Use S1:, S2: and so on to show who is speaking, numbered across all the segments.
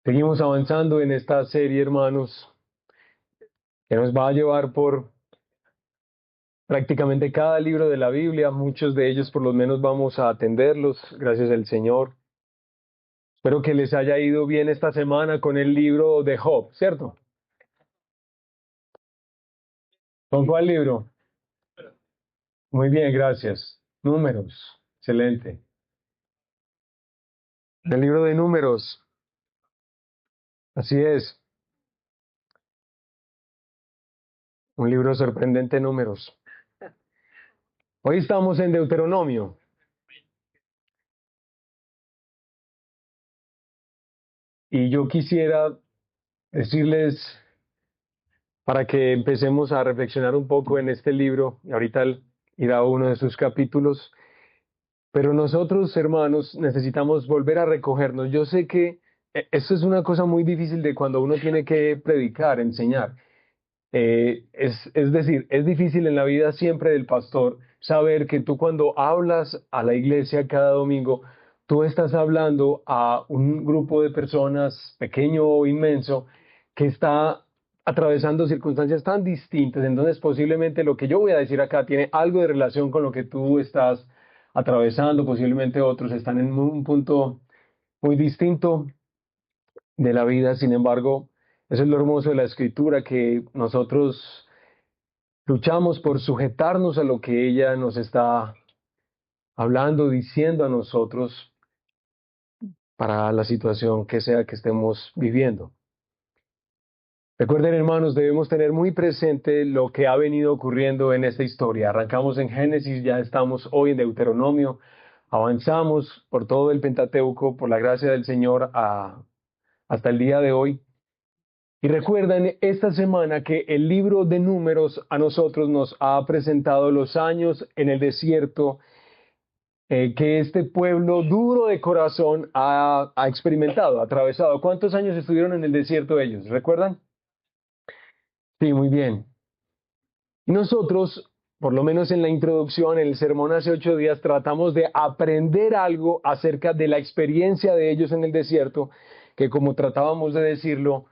S1: Seguimos avanzando en esta serie, hermanos, que nos va a llevar por prácticamente cada libro de la Biblia. Muchos de ellos por lo menos vamos a atenderlos, gracias al Señor. Espero que les haya ido bien esta semana con el libro de Job, ¿cierto? ¿Con cuál libro? Muy bien, gracias. Números, excelente. El libro de Números, así es, un libro sorprendente, Números. Hoy estamos en Deuteronomio. Y yo quisiera decirles, para que empecemos a reflexionar un poco en este libro, y ahorita irá a uno de sus capítulos, pero nosotros, hermanos, necesitamos volver a recogernos. Yo sé que esto es una cosa muy difícil de cuando uno tiene que predicar, enseñar. Es decir, es difícil en la vida siempre del pastor saber que tú cuando hablas a la iglesia cada domingo, tú estás hablando a un grupo de personas, pequeño o inmenso, que está atravesando circunstancias tan distintas. Entonces, posiblemente lo que yo voy a decir acá tiene algo de relación con lo que tú estás atravesando, posiblemente otros están en un punto muy distinto de la vida. Sin embargo, eso es lo hermoso de la escritura, que nosotros luchamos por sujetarnos a lo que ella nos está hablando, diciendo a nosotros para la situación que sea que estemos viviendo. Recuerden, hermanos, debemos tener muy presente lo que ha venido ocurriendo en esta historia. Arrancamos en Génesis, ya estamos hoy en Deuteronomio, avanzamos por todo el Pentateuco, por la gracia del Señor, hasta el día de hoy. Y recuerdan esta semana que el libro de Números a nosotros nos ha presentado los años en el desierto que este pueblo duro de corazón ha experimentado, ha atravesado. ¿Cuántos años estuvieron en el desierto ellos? ¿Recuerdan? Sí, muy bien. Y nosotros, por lo menos en la introducción, en el sermón hace 8 días, tratamos de aprender algo acerca de la experiencia de ellos en el desierto, que como tratábamos de decirlo,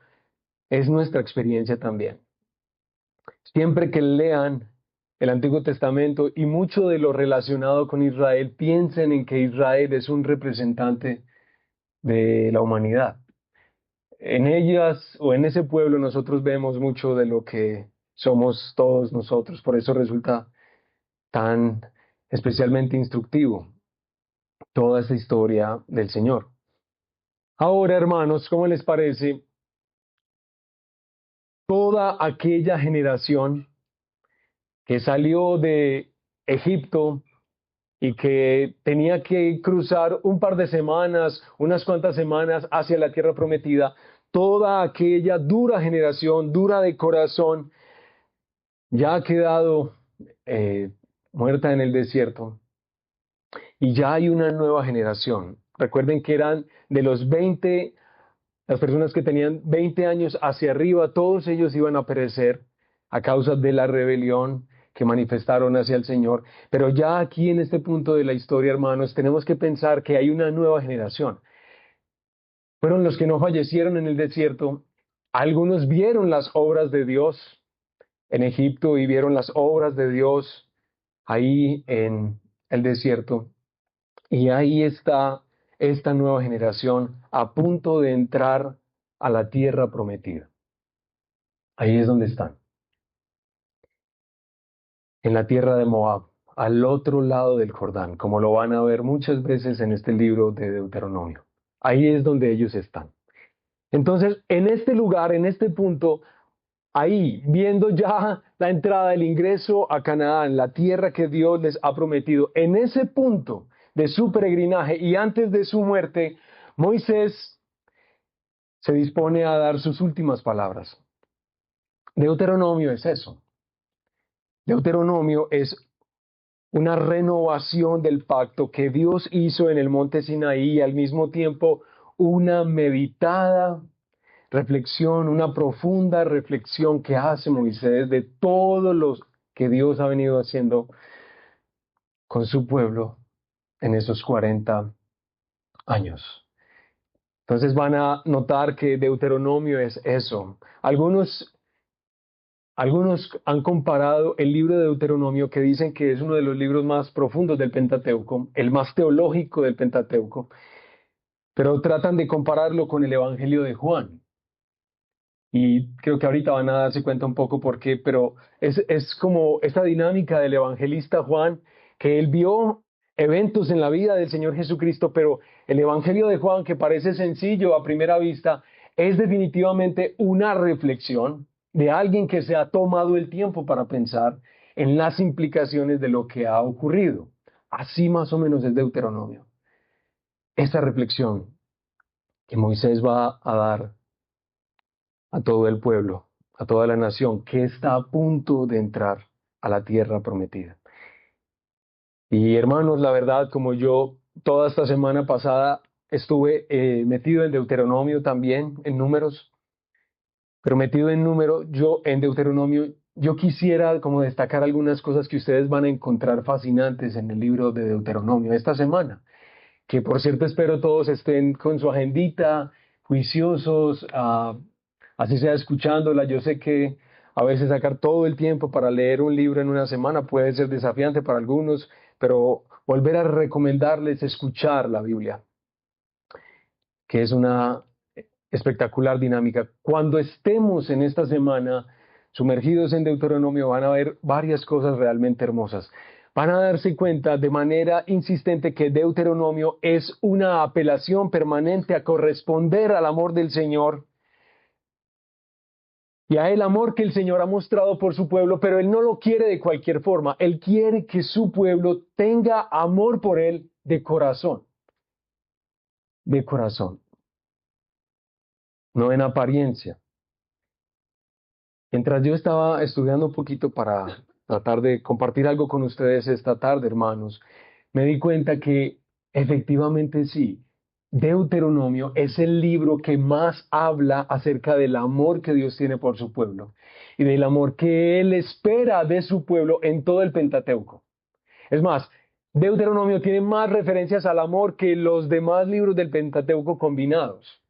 S1: es nuestra experiencia también. Siempre que lean el Antiguo Testamento y mucho de lo relacionado con Israel, piensen en que Israel es un representante de la humanidad. En ellas o en ese pueblo nosotros vemos mucho de lo que somos todos nosotros, por eso resulta tan especialmente instructivo toda esta historia del Señor. Ahora, hermanos, ¿cómo les parece? Toda aquella generación que salió de Egipto y que tenía que cruzar un par de semanas, unas cuantas semanas hacia la tierra prometida, toda aquella dura generación, dura de corazón, ya ha quedado muerta en el desierto y ya hay una nueva generación. Recuerden que eran de los 20, las personas que tenían 20 años hacia arriba, todos ellos iban a perecer a causa de la rebelión que manifestaron hacia el Señor. Pero ya aquí en este punto de la historia, hermanos, tenemos que pensar que hay una nueva generación. Fueron los que no fallecieron en el desierto. Algunos vieron las obras de Dios en Egipto y vieron las obras de Dios ahí en el desierto. Y ahí está esta nueva generación a punto de entrar a la tierra prometida. Ahí es donde están, en la tierra de Moab, al otro lado del Jordán, como lo van a ver muchas veces en este libro de Deuteronomio. Ahí es donde ellos están. Entonces, en este lugar, en este punto, ahí, viendo ya la entrada, el ingreso a Canaán, la tierra que Dios les ha prometido, en ese punto de su peregrinaje y antes de su muerte, Moisés se dispone a dar sus últimas palabras. Deuteronomio es eso. Deuteronomio es una renovación del pacto que Dios hizo en el monte Sinaí y al mismo tiempo una meditada reflexión, una profunda reflexión que hace Moisés de todos los que Dios ha venido haciendo con su pueblo en esos 40 años. Entonces van a notar que Deuteronomio es eso. Algunos han comparado el libro de Deuteronomio, que dicen que es uno de los libros más profundos del Pentateuco, el más teológico del Pentateuco, pero tratan de compararlo con el Evangelio de Juan. Y creo que ahorita van a darse cuenta un poco por qué, pero es como esta dinámica del evangelista Juan, que él vio eventos en la vida del Señor Jesucristo, pero el Evangelio de Juan, que parece sencillo a primera vista, es definitivamente una reflexión de alguien que se ha tomado el tiempo para pensar en las implicaciones de lo que ha ocurrido. Así más o menos es Deuteronomio. Esa reflexión que Moisés va a dar a todo el pueblo, a toda la nación que está a punto de entrar a la tierra prometida. Y hermanos, la verdad, como yo toda esta semana pasada estuve metido en Deuteronomio también, en números, pero metido en número, yo en Deuteronomio, yo quisiera como destacar algunas cosas que ustedes van a encontrar fascinantes en el libro de Deuteronomio esta semana, que por cierto espero todos estén con su agendita, juiciosos, así sea escuchándola. Yo sé que a veces sacar todo el tiempo para leer un libro en una semana puede ser desafiante para algunos, pero volver a recomendarles escuchar la Biblia, que es una espectacular dinámica. Cuando estemos en esta semana sumergidos en Deuteronomio, van a ver varias cosas realmente hermosas. Van a darse cuenta de manera insistente que Deuteronomio es una apelación permanente a corresponder al amor del Señor y a el amor que el Señor ha mostrado por su pueblo, pero Él no lo quiere de cualquier forma. Él quiere que su pueblo tenga amor por Él de corazón, no en apariencia. Mientras yo estaba estudiando un poquito para tratar de compartir algo con ustedes esta tarde, hermanos, me di cuenta que efectivamente sí, Deuteronomio es el libro que más habla acerca del amor que Dios tiene por su pueblo y del amor que Él espera de su pueblo en todo el Pentateuco. Es más, Deuteronomio tiene más referencias al amor que los demás libros del Pentateuco combinados.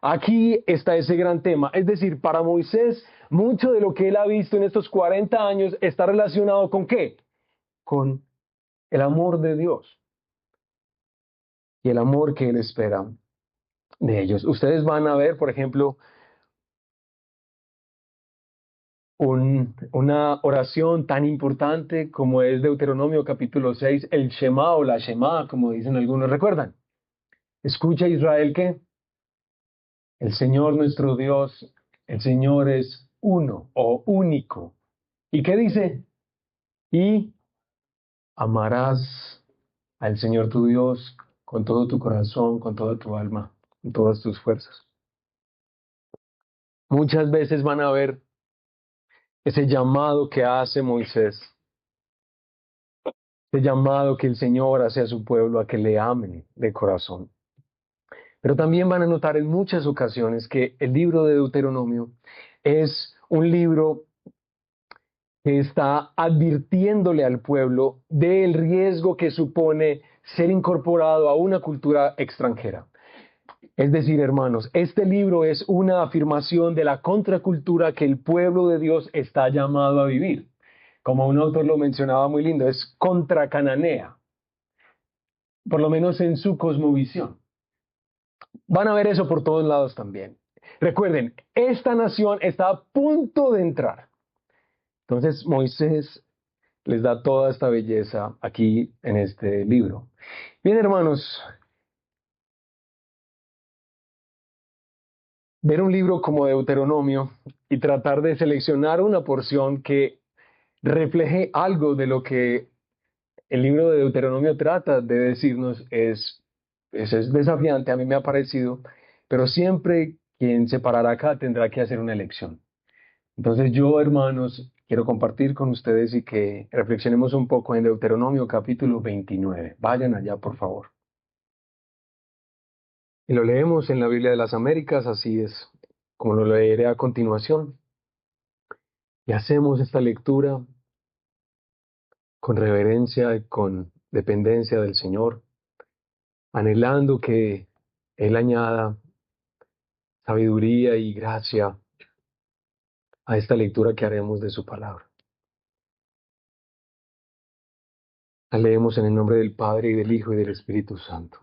S1: Aquí está ese gran tema. Es decir, para Moisés, mucho de lo que él ha visto en estos 40 años está relacionado con ¿qué? Con el amor de Dios y el amor que él espera de ellos. Ustedes van a ver, por ejemplo, una oración tan importante como es Deuteronomio capítulo 6, el Shema o la Shema, como dicen algunos. ¿Recuerdan? Escucha Israel que el Señor nuestro Dios, el Señor es uno o único. ¿Y qué dice? Y amarás al Señor tu Dios con todo tu corazón, con toda tu alma, con todas tus fuerzas. Muchas veces van a ver ese llamado que hace Moisés, ese llamado que el Señor hace a su pueblo a que le amen de corazón. Pero también van a notar en muchas ocasiones que el libro de Deuteronomio es un libro que está advirtiéndole al pueblo del riesgo que supone ser incorporado a una cultura extranjera. Es decir, hermanos, este libro es una afirmación de la contracultura que el pueblo de Dios está llamado a vivir. Como un autor lo mencionaba muy lindo, es contracananea, por lo menos en su cosmovisión. Van a ver eso por todos lados también. Recuerden, esta nación está a punto de entrar. Entonces Moisés les da toda esta belleza aquí en este libro. Bien, hermanos, ver un libro como Deuteronomio y tratar de seleccionar una porción que refleje algo de lo que el libro de Deuteronomio trata de decirnos es desafiante, a mí me ha parecido, pero siempre quien se parará acá tendrá que hacer una elección. Entonces yo, hermanos, quiero compartir con ustedes y que reflexionemos un poco en Deuteronomio capítulo 29. Vayan allá, por favor. Y lo leemos en la Biblia de las Américas, así es, como lo leeré a continuación. Y hacemos esta lectura con reverencia y con dependencia del Señor, anhelando que Él añada sabiduría y gracia a esta lectura que haremos de su palabra. La leemos en el nombre del Padre, y del Hijo, y del Espíritu Santo.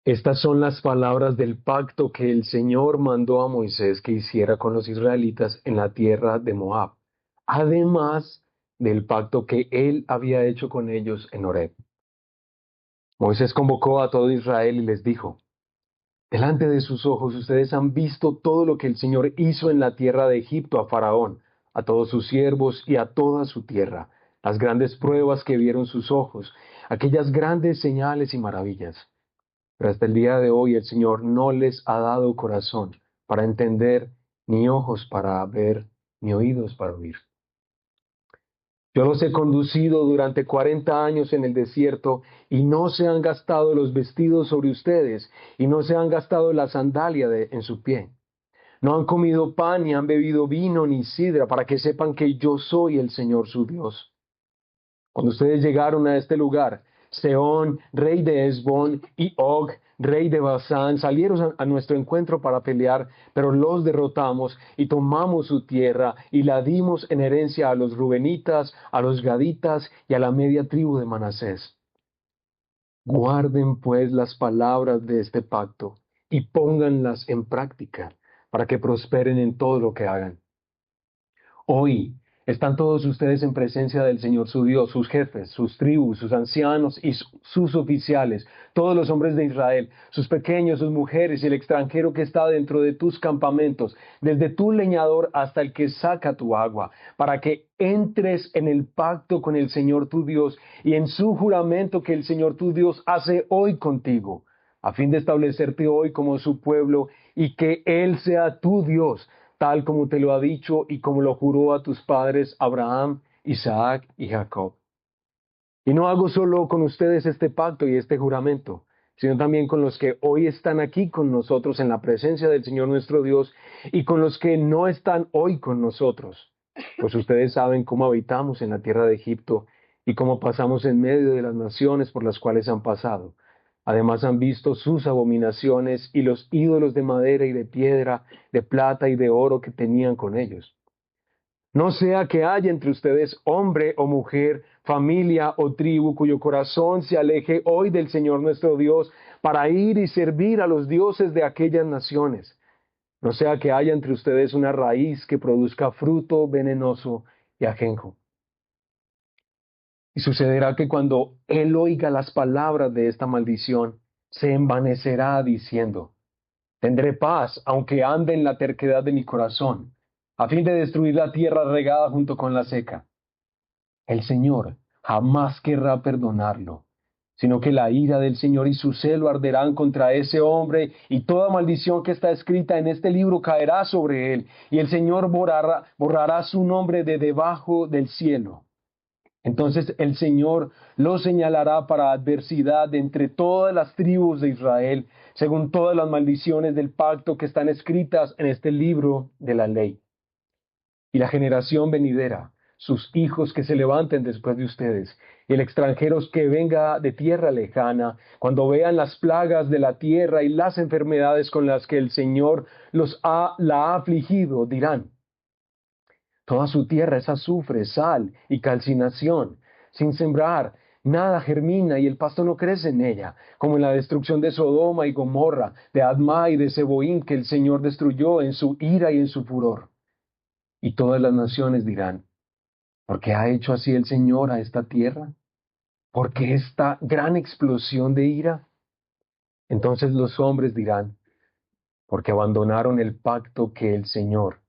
S1: Estas son las palabras del pacto que el Señor mandó a Moisés que hiciera con los israelitas en la tierra de Moab, además del pacto que él había hecho con ellos en Horeb. Moisés convocó a todo Israel y les dijo: delante de sus ojos ustedes han visto todo lo que el Señor hizo en la tierra de Egipto a Faraón, a todos sus siervos y a toda su tierra, las grandes pruebas que vieron sus ojos, aquellas grandes señales y maravillas. Pero hasta el día de hoy el Señor no les ha dado corazón para entender, ni ojos para ver, ni oídos para oír. Yo los he conducido durante 40 años en el desierto y no se han gastado los vestidos sobre ustedes y no se han gastado la sandalia en su pie. No han comido pan ni han bebido vino ni sidra para que sepan que yo soy el Señor su Dios. Cuando ustedes llegaron a este lugar, Sehón, rey de Hesbón, y Og, rey de Basán, salieron a nuestro encuentro para pelear, pero los derrotamos y tomamos su tierra y la dimos en herencia a los Rubenitas, a los Gaditas y a la media tribu de Manasés. Guarden pues las palabras de este pacto y pónganlas en práctica para que prosperen en todo lo que hagan. Hoy están todos ustedes en presencia del Señor su Dios, sus jefes, sus tribus, sus ancianos y sus oficiales, todos los hombres de Israel, sus pequeños, sus mujeres y el extranjero que está dentro de tus campamentos, desde tu leñador hasta el que saca tu agua, para que entres en el pacto con el Señor tu Dios y en su juramento que el Señor tu Dios hace hoy contigo, a fin de establecerte hoy como su pueblo y que Él sea tu Dios, tal como te lo ha dicho y como lo juró a tus padres Abraham, Isaac y Jacob. Y no hago solo con ustedes este pacto y este juramento, sino también con los que hoy están aquí con nosotros en la presencia del Señor nuestro Dios y con los que no están hoy con nosotros. Pues ustedes saben cómo habitamos en la tierra de Egipto y cómo pasamos en medio de las naciones por las cuales han pasado. Además han visto sus abominaciones y los ídolos de madera y de piedra, de plata y de oro que tenían con ellos. No sea que haya entre ustedes hombre o mujer, familia o tribu cuyo corazón se aleje hoy del Señor nuestro Dios para ir y servir a los dioses de aquellas naciones. No sea que haya entre ustedes una raíz que produzca fruto venenoso y ajenjo. Y sucederá que cuando él oiga las palabras de esta maldición, se envanecerá diciendo: tendré paz, aunque ande en la terquedad de mi corazón, a fin de destruir la tierra regada junto con la seca. El Señor jamás querrá perdonarlo, sino que la ira del Señor y su celo arderán contra ese hombre, y toda maldición que está escrita en este libro caerá sobre él, y el Señor borrará su nombre de debajo del cielo. Entonces el Señor lo señalará para adversidad entre todas las tribus de Israel, según todas las maldiciones del pacto que están escritas en este libro de la ley. Y la generación venidera, sus hijos que se levanten después de ustedes, y el extranjero que venga de tierra lejana, cuando vean las plagas de la tierra y las enfermedades con las que el Señor la ha afligido, dirán: toda su tierra es azufre, sal y calcinación. Sin sembrar, nada germina y el pasto no crece en ella, como en la destrucción de Sodoma y Gomorra, de Adma y de Seboín, que el Señor destruyó en su ira y en su furor. Y todas las naciones dirán: ¿por qué ha hecho así el Señor a esta tierra? ¿Por qué esta gran explosión de ira? Entonces los hombres dirán: porque abandonaron el pacto que el Señor,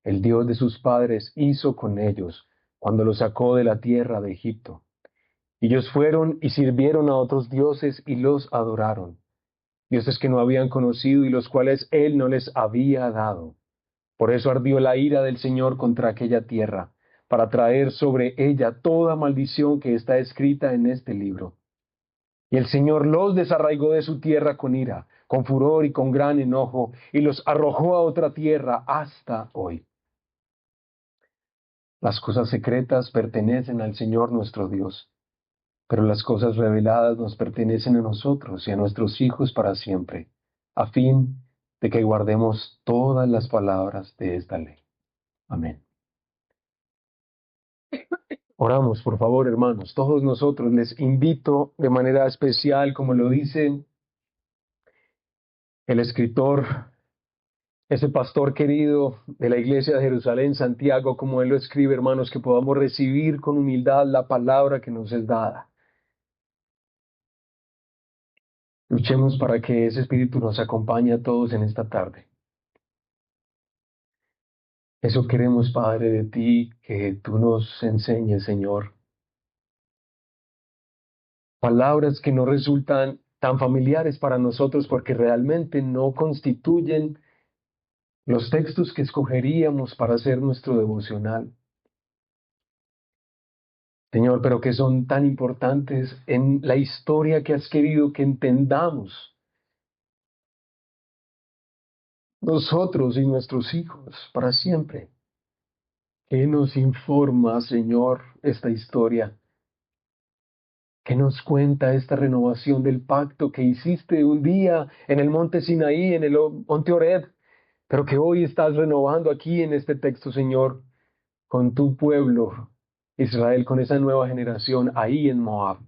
S1: el Dios de sus padres, hizo con ellos cuando los sacó de la tierra de Egipto. Ellos fueron y sirvieron a otros dioses y los adoraron, dioses que no habían conocido y los cuales Él no les había dado. Por eso ardió la ira del Señor contra aquella tierra, para traer sobre ella toda maldición que está escrita en este libro. Y el Señor los desarraigó de su tierra con ira, con furor y con gran enojo, y los arrojó a otra tierra hasta hoy. Las cosas secretas pertenecen al Señor nuestro Dios, pero las cosas reveladas nos pertenecen a nosotros y a nuestros hijos para siempre, a fin de que guardemos todas las palabras de esta ley. Amén. Oramos, por favor, hermanos. Todos nosotros les invito de manera especial, como lo dice el escritor, ese pastor querido de la iglesia de Jerusalén, Santiago, como él lo escribe, hermanos, que podamos recibir con humildad la palabra que nos es dada. Luchemos para que ese espíritu nos acompañe a todos en esta tarde. Eso queremos, Padre, de ti, que tú nos enseñes, Señor. Palabras que no resultan tan familiares para nosotros porque realmente no constituyen los textos que escogeríamos para hacer nuestro devocional. Señor, pero que son tan importantes en la historia que has querido que entendamos nosotros y nuestros hijos para siempre. ¿Qué nos informa, Señor, esta historia? ¿Qué nos cuenta esta renovación del pacto que hiciste un día en el monte Sinaí, en el monte Horeb, pero que hoy estás renovando aquí en este texto, Señor, con tu pueblo, Israel, con esa nueva generación ahí en Moab?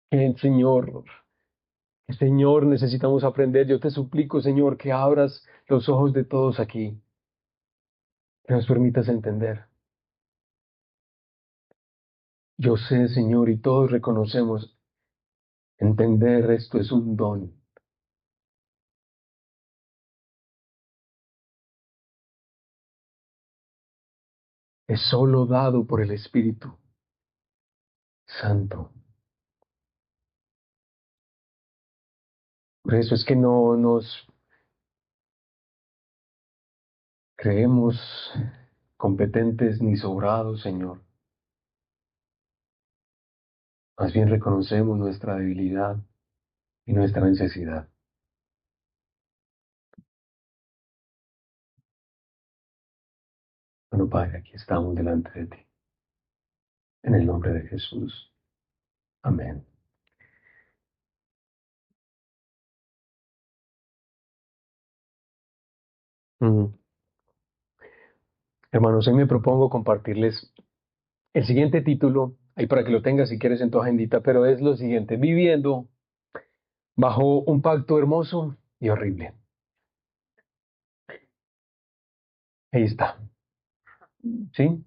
S1: Señor, Señor, necesitamos aprender. Yo te suplico, Señor, que abras los ojos de todos aquí, que nos permitas entender. Yo sé, Señor, y todos reconocemos, entender esto es un don. Es solo dado por el Espíritu Santo. Por eso es que no nos creemos competentes ni sobrados, Señor. Más bien reconocemos nuestra debilidad y nuestra necesidad. Bueno, Padre, aquí estamos delante de ti. En el nombre de Jesús. Amén. Mm. Hermanos, hoy me propongo compartirles el siguiente título, ahí para que lo tengas si quieres en tu agendita, pero es lo siguiente: viviendo bajo un pacto hermoso y horrible. Ahí está. ¿Sí?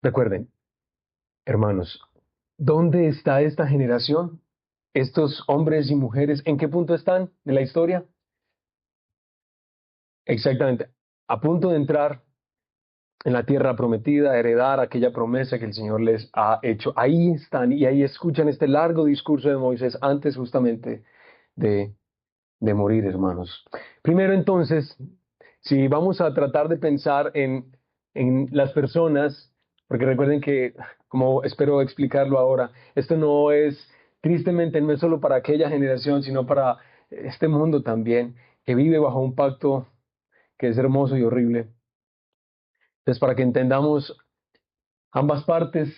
S1: Recuerden, hermanos, ¿dónde está esta generación? Estos hombres y mujeres, ¿en qué punto están de la historia? Exactamente, a punto de entrar en la tierra prometida, heredar aquella promesa que el Señor les ha hecho. Ahí están y ahí escuchan este largo discurso de Moisés antes justamente de, de morir, hermanos. Primero entonces, si vamos a tratar de pensar en las personas, porque recuerden que, como espero explicarlo ahora, esto no es, tristemente, no es solo para aquella generación, sino para este mundo también, que vive bajo un pacto que es hermoso y horrible. Entonces, para que entendamos ambas partes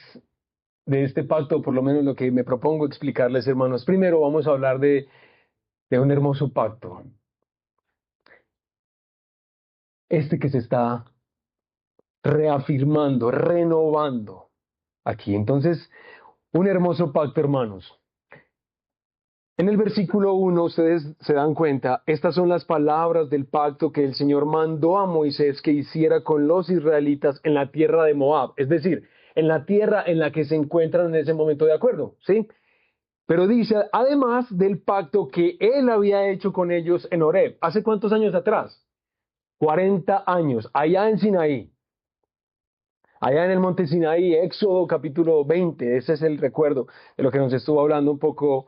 S1: de este pacto, por lo menos lo que me propongo explicarles, hermanos, primero vamos a hablar de un hermoso pacto, este que se está reafirmando, renovando aquí. Entonces, un hermoso pacto, hermanos. En el versículo 1, ustedes se dan cuenta, estas son las palabras del pacto que el Señor mandó a Moisés que hiciera con los israelitas en la tierra de Moab, es decir, en la tierra en la que se encuentran en ese momento, ¿de acuerdo? ¿Sí? Pero dice, además del pacto que él había hecho con ellos en Horeb. ¿Hace cuántos años atrás? 40 años, allá en Sinaí. Allá en el monte Sinaí, Éxodo capítulo 20, ese es el recuerdo de lo que nos estuvo hablando un poco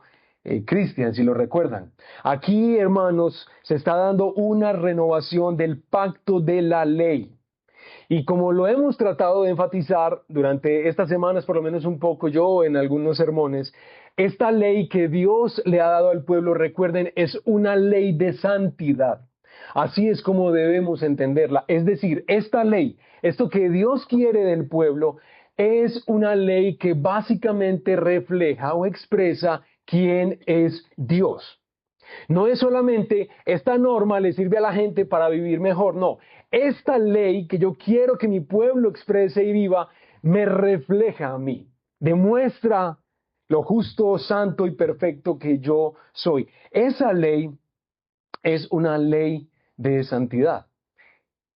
S1: Cristian, si lo recuerdan. Aquí, hermanos, se está dando una renovación del pacto de la ley. Y como lo hemos tratado de enfatizar durante estas semanas, por lo menos un poco yo en algunos sermones, esta ley que Dios le ha dado al pueblo, recuerden, es una ley de santidad. Así es como debemos entenderla. Es decir, esta ley, esto que Dios quiere del pueblo, es una ley que básicamente refleja o expresa quién es Dios. No es solamente esta norma le sirve a la gente para vivir mejor, no. Esta ley que yo quiero que mi pueblo exprese y viva, me refleja a mí, demuestra lo justo, santo y perfecto que yo soy. Esa ley es una ley de santidad.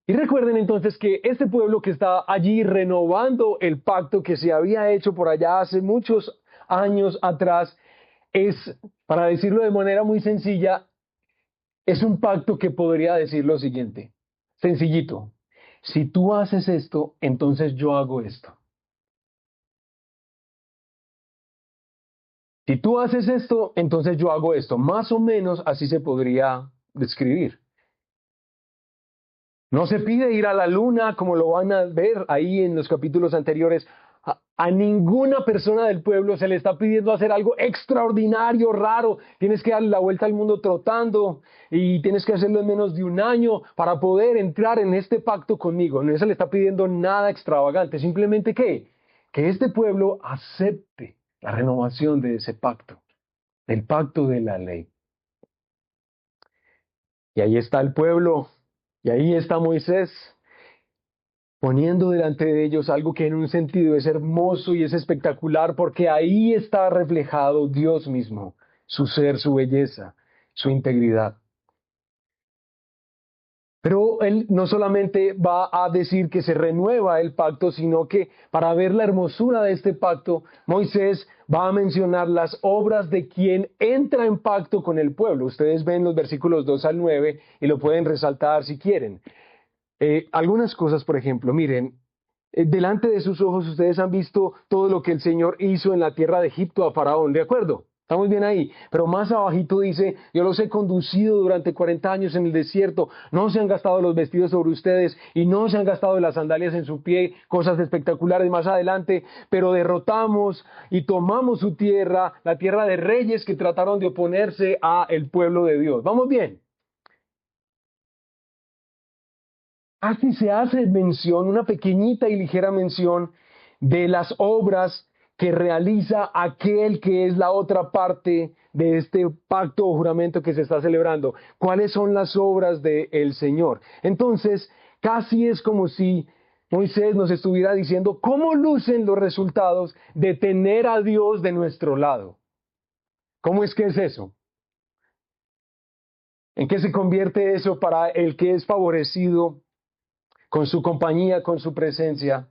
S1: Y recuerden entonces que este pueblo que está allí renovando el pacto que se había hecho por allá hace muchos años atrás, es, para decirlo de manera muy sencilla, es un pacto que podría decir lo siguiente, sencillito, si tú haces esto, entonces yo hago esto. Si tú haces esto, entonces yo hago esto. Más o menos así se podría describir. No se pide ir a la luna, como lo van a ver ahí en los capítulos anteriores. A ninguna persona del pueblo se le está pidiendo hacer algo extraordinario, raro. Tienes que darle la vuelta al mundo trotando y tienes que hacerlo en menos de un año para poder entrar en este pacto conmigo. No se le está pidiendo nada extravagante. Simplemente que este pueblo acepte la renovación de ese pacto, del pacto de la ley. Y ahí está el pueblo, y ahí está Moisés, poniendo delante de ellos algo que en un sentido es hermoso y es espectacular, porque ahí está reflejado Dios mismo, su ser, su belleza, su integridad. Pero él no solamente va a decir que se renueva el pacto, sino que para ver la hermosura de este pacto, Moisés va a mencionar las obras de quien entra en pacto con el pueblo. Ustedes ven los versículos 2 al 9 y lo pueden resaltar si quieren. Algunas cosas, por ejemplo, miren, delante de sus ojos ustedes han visto todo lo que el Señor hizo en la tierra de Egipto a Faraón, ¿de acuerdo? Estamos bien ahí, pero más abajito dice, yo los he conducido durante 40 años en el desierto, no se han gastado los vestidos sobre ustedes y no se han gastado las sandalias en su pie, cosas espectaculares más adelante, pero derrotamos y tomamos su tierra, la tierra de reyes que trataron de oponerse a el pueblo de Dios. ¿Vamos bien? Así se hace mención, una pequeñita y ligera mención de las obras que realiza aquel que es la otra parte de este pacto o juramento que se está celebrando. ¿Cuáles son las obras del Señor? Entonces, casi es como si Moisés nos estuviera diciendo cómo lucen los resultados de tener a Dios de nuestro lado. ¿Cómo es que es eso? ¿En qué se convierte eso para el que es favorecido con su compañía, con su presencia?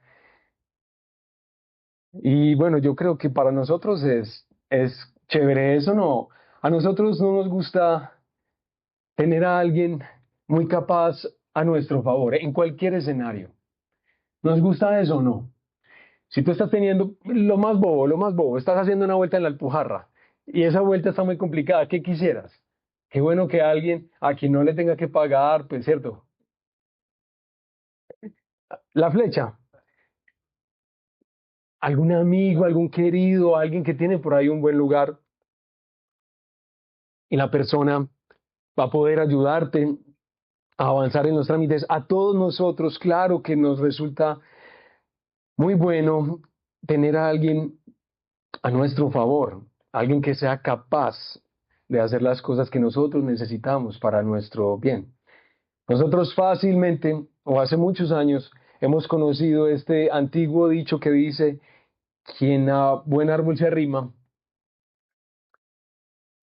S1: Y bueno, yo creo que para nosotros es chévere eso, ¿no? A nosotros no nos gusta tener a alguien muy capaz a nuestro favor, en cualquier escenario. ¿Nos gusta eso o no? Si tú estás teniendo lo más bobo, estás haciendo una vuelta en la Alpujarra y esa vuelta está muy complicada, ¿qué quisieras? Qué bueno que alguien a quien no le tenga que pagar, pues cierto. La flecha, algún amigo, algún querido, alguien que tiene por ahí un buen lugar y la persona va a poder ayudarte a avanzar en los trámites. A todos nosotros, claro que nos resulta muy bueno tener a alguien a nuestro favor, alguien que sea capaz de hacer las cosas que nosotros necesitamos para nuestro bien. Nosotros fácilmente, o hace muchos años, hemos conocido este antiguo dicho que dice, quien a buen árbol se arrima,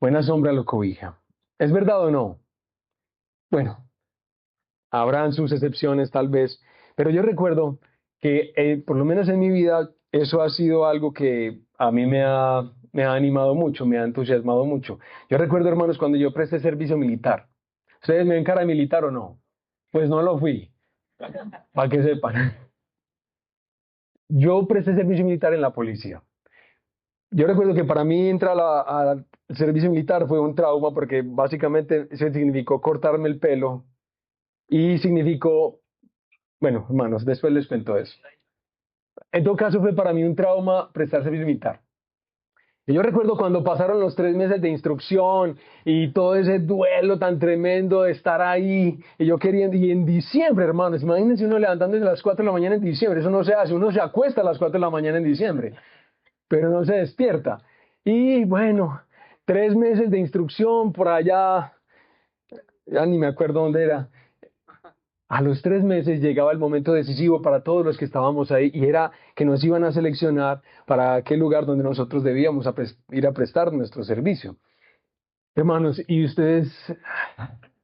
S1: buena sombra lo cobija. ¿Es verdad o no? Bueno, habrán sus excepciones tal vez, pero yo recuerdo que por lo menos en mi vida eso ha sido algo que a mí me ha animado mucho, me ha entusiasmado mucho. Yo recuerdo, hermanos, cuando yo presté servicio militar. ¿Ustedes me ven cara de militar o no? Pues no lo fui, para que sepan. Yo presté servicio militar en la policía. Yo recuerdo que para mí entrar al servicio militar fue un trauma porque básicamente eso significó cortarme el pelo y significó, bueno, hermanos, después les cuento eso. En todo caso, fue para mí un trauma prestar servicio militar. Y yo recuerdo cuando pasaron los 3 meses de instrucción y todo ese duelo tan tremendo de estar ahí, y yo queriendo, y en diciembre, hermanos, imagínense uno levantándose a las 4 de la mañana en diciembre, eso no se hace, uno se acuesta a las 4 de la mañana en diciembre, pero no se despierta. Y bueno, 3 meses de instrucción por allá, ya ni me acuerdo dónde era. A los 3 meses llegaba el momento decisivo para todos los que estábamos ahí y era que nos iban a seleccionar para aquel lugar donde nosotros debíamos ir a prestar nuestro servicio. Hermanos, y ustedes,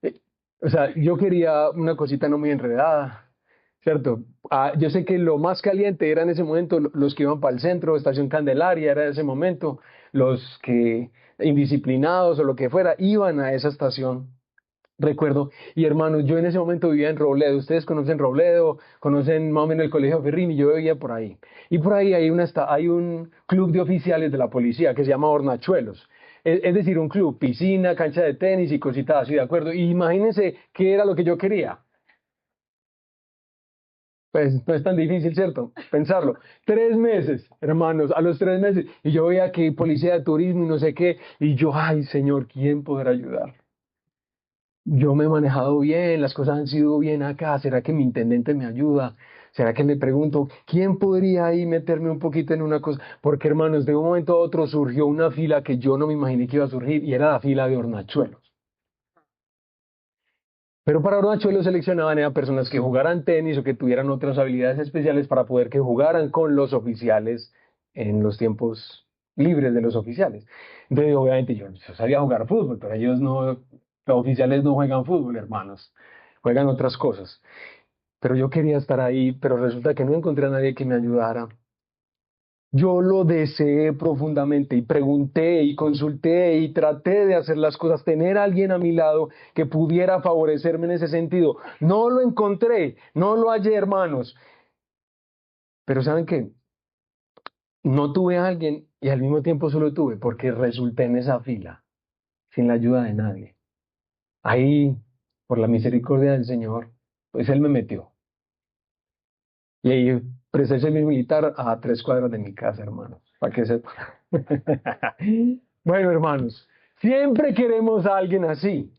S1: eh, o sea, yo quería una cosita no muy enredada, ¿cierto? Yo sé que lo más caliente era en ese momento los que iban para el centro, Estación Candelaria, era en ese momento, los que indisciplinados o lo que fuera, iban a esa estación. Recuerdo, y hermanos, yo en ese momento vivía en Robledo. Ustedes conocen Robledo, conocen más o menos el Colegio Ferrini, yo vivía por ahí. Y por ahí hay un club de oficiales de la policía que se llama Hornachuelos. Es decir, un club, piscina, cancha de tenis y cositas así, ¿de acuerdo? Y imagínense qué era lo que yo quería. Pues no es tan difícil, ¿cierto? Pensarlo. 3 meses, hermanos, a los 3 meses. Y yo veía que policía de turismo y no sé qué. Y yo, ay, Señor, ¿quién podrá ayudar? Yo me he manejado bien, las cosas han sido bien acá, ¿será que mi intendente me ayuda? ¿Será que me pregunto, quién podría ahí meterme un poquito en una cosa? Porque hermanos, de un momento a otro surgió una fila que yo no me imaginé que iba a surgir y era la fila de hornachuelos. Pero para hornachuelos seleccionaban a personas que jugaran tenis o que tuvieran otras habilidades especiales para poder que jugaran con los oficiales en los tiempos libres de los oficiales. Entonces, obviamente yo sabía jugar fútbol, pero ellos no, los oficiales no juegan fútbol, hermanos, juegan otras cosas. Pero yo quería estar ahí, pero resulta que no encontré a nadie que me ayudara. Yo lo deseé profundamente y pregunté y consulté y traté de hacer las cosas, tener a alguien a mi lado que pudiera favorecerme en ese sentido. No lo encontré, no lo hallé, hermanos. Pero ¿saben qué? No tuve a alguien y al mismo tiempo solo tuve porque resulté en esa fila, sin la ayuda de nadie. Ahí, por la misericordia del Señor, pues Él me metió. Y ahí presté el servicio militar a 3 cuadras de mi casa, hermanos, para que sepan. Bueno, hermanos, siempre queremos a alguien así.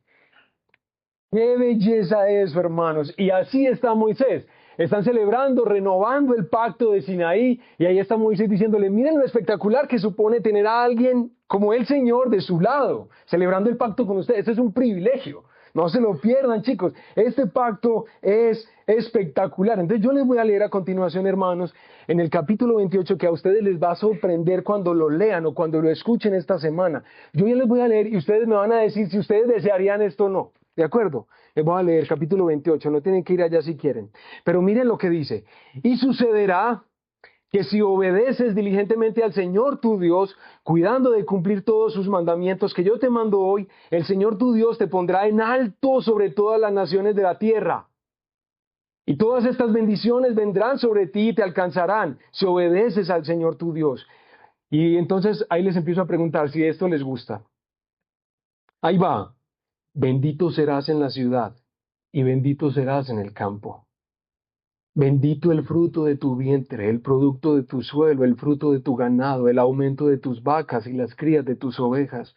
S1: Qué belleza eso, hermanos. Y así está Moisés. Están celebrando, renovando el pacto de Sinaí. Y ahí está Moisés diciéndole, miren lo espectacular que supone tener a alguien como el Señor de su lado, celebrando el pacto con ustedes. Este es un privilegio. No se lo pierdan, chicos. Este pacto es espectacular. Entonces yo les voy a leer a continuación, hermanos, en el capítulo 28, que a ustedes les va a sorprender cuando lo lean o cuando lo escuchen esta semana. Yo ya les voy a leer y ustedes me van a decir si ustedes desearían esto o no. ¿De acuerdo? Les voy a leer capítulo 28, no tienen que ir allá si quieren. Pero miren lo que dice. Y sucederá que si obedeces diligentemente al Señor tu Dios, cuidando de cumplir todos sus mandamientos que yo te mando hoy, el Señor tu Dios te pondrá en alto sobre todas las naciones de la tierra. Y todas estas bendiciones vendrán sobre ti y te alcanzarán si obedeces al Señor tu Dios. Y entonces ahí les empiezo a preguntar si esto les gusta. Ahí va. Bendito serás en la ciudad y bendito serás en el campo. Bendito el fruto de tu vientre, el producto de tu suelo, el fruto de tu ganado, el aumento de tus vacas y las crías de tus ovejas.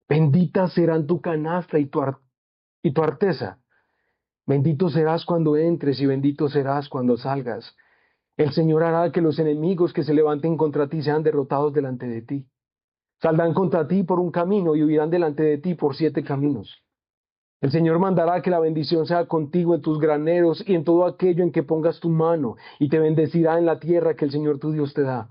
S1: Benditas serán tu canasta y tu arteza. Bendito serás cuando entres y bendito serás cuando salgas. El Señor hará que los enemigos que se levanten contra ti sean derrotados delante de ti. Saldrán contra ti por un camino y huirán delante de ti por 7 caminos. El Señor mandará que la bendición sea contigo en tus graneros y en todo aquello en que pongas tu mano, y te bendecirá en la tierra que el Señor tu Dios te da.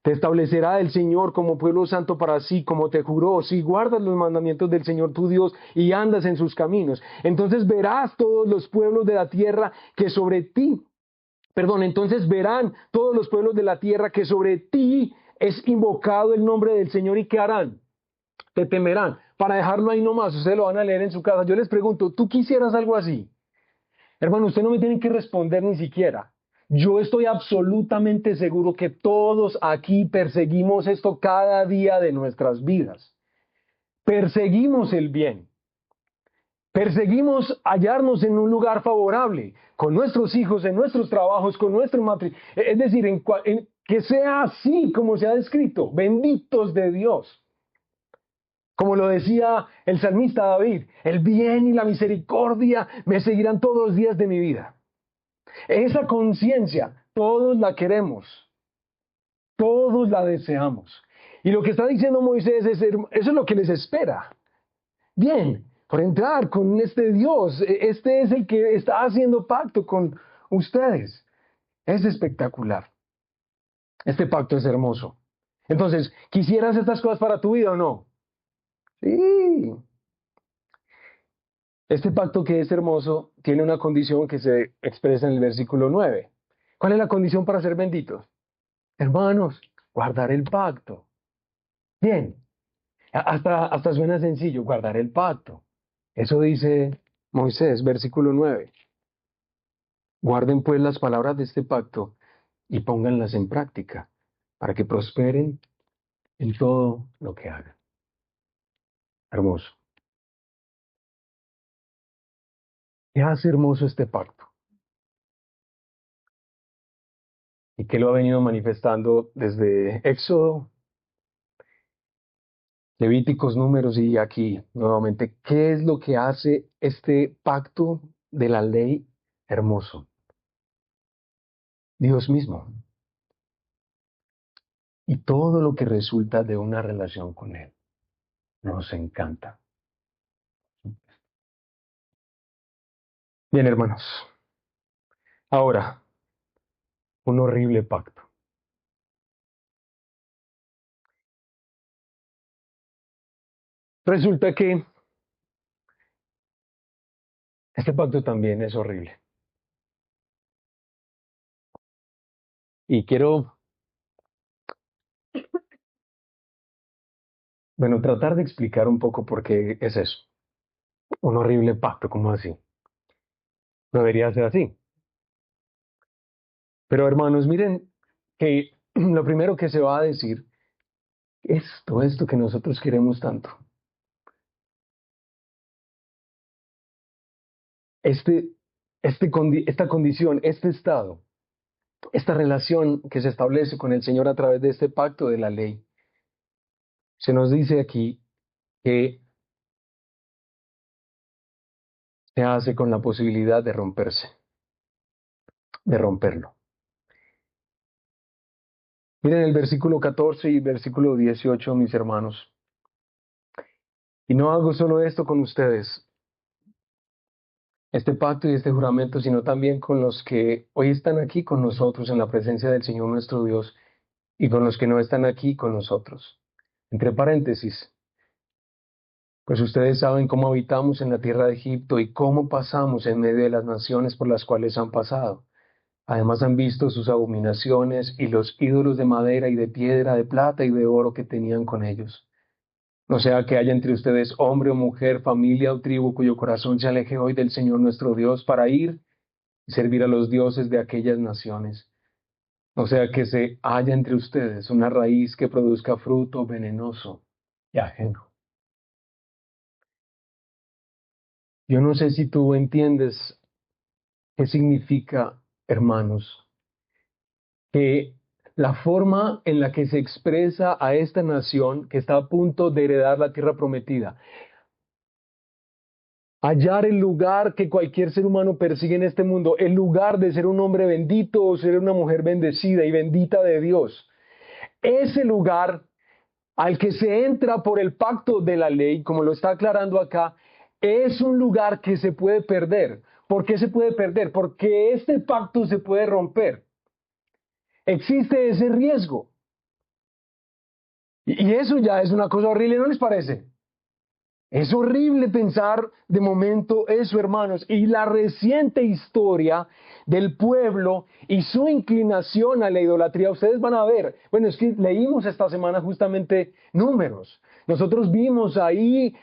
S1: Te establecerá el Señor como pueblo santo para sí, como te juró, si guardas los mandamientos del Señor tu Dios y andas en sus caminos. Entonces verás todos los pueblos de la tierra que sobre ti, entonces verán todos los pueblos de la tierra que sobre ti es invocado el nombre del Señor y ¿qué harán? Te temerán. Para dejarlo ahí nomás, ustedes lo van a leer en su casa. Yo les pregunto, ¿tú quisieras algo así? Hermano, usted no me tiene que responder ni siquiera. Yo estoy absolutamente seguro que todos aquí perseguimos esto cada día de nuestras vidas. Perseguimos el bien. Perseguimos hallarnos en un lugar favorable, con nuestros hijos, en nuestros trabajos, con nuestro matrimonio. Es decir, que sea así como se ha descrito. Benditos de Dios. Como lo decía el salmista David, el bien y la misericordia me seguirán todos los días de mi vida. Esa conciencia, todos la queremos, todos la deseamos. Y lo que está diciendo Moisés es, eso es lo que les espera. Bien, por entrar con este Dios, este es el que está haciendo pacto con ustedes. Es espectacular. Este pacto es hermoso. Entonces, ¿quisieras estas cosas para tu vida o no? Sí. Este pacto que es hermoso tiene una condición que se expresa en el versículo 9. ¿Cuál es la condición para ser benditos? Hermanos, guardar el pacto. Bien, hasta suena sencillo, guardar el pacto. Eso dice Moisés, versículo 9. Guarden pues las palabras de este pacto y pónganlas en práctica para que prosperen en todo lo que hagan. Hermoso. ¿Qué hace hermoso este pacto? ¿Y qué lo ha venido manifestando desde Éxodo, Levíticos, Números y aquí nuevamente? ¿Qué es lo que hace este pacto de la ley hermoso? Dios mismo. Y todo lo que resulta de una relación con Él. Nos encanta. Bien, hermanos. Ahora, un horrible pacto. Resulta que este pacto también es horrible. Y quiero, bueno, tratar de explicar un poco por qué es eso. Un horrible pacto, ¿cómo así? No debería ser así. Pero hermanos, miren que lo primero que se va a decir es todo esto que nosotros queremos tanto. Este, esta condición, este estado, esta relación que se establece con el Señor a través de este pacto de la ley, se nos dice aquí que se hace con la posibilidad de romperse, de romperlo. Miren el versículo 14 y versículo 18, mis hermanos. Y no hago solo esto con ustedes, este pacto y este juramento, sino también con los que hoy están aquí con nosotros en la presencia del Señor nuestro Dios y con los que no están aquí con nosotros. Entre paréntesis, pues ustedes saben cómo habitamos en la tierra de Egipto y cómo pasamos en medio de las naciones por las cuales han pasado. Además han visto sus abominaciones y los ídolos de madera y de piedra, de plata y de oro que tenían con ellos. No sea que haya entre ustedes hombre o mujer, familia o tribu cuyo corazón se aleje hoy del Señor nuestro Dios para ir y servir a los dioses de aquellas naciones. No sea que se haya entre ustedes una raíz que produzca fruto venenoso y ajeno. Yo no sé si tú entiendes qué significa, hermanos, que la forma en la que se expresa a esta nación que está a punto de heredar la tierra prometida, hallar el lugar que cualquier ser humano persigue en este mundo, el lugar de ser un hombre bendito o ser una mujer bendecida y bendita de Dios. Ese lugar al que se entra por el pacto de la ley, como lo está aclarando acá, es un lugar que se puede perder. ¿Por qué se puede perder? Porque este pacto se puede romper. Existe ese riesgo. Y eso ya es una cosa horrible, ¿no les parece? Es horrible pensar de momento eso, hermanos, y la reciente historia del pueblo y su inclinación a la idolatría. Ustedes van a ver, bueno, es que leímos esta semana justamente Números. Nosotros vimos ahí,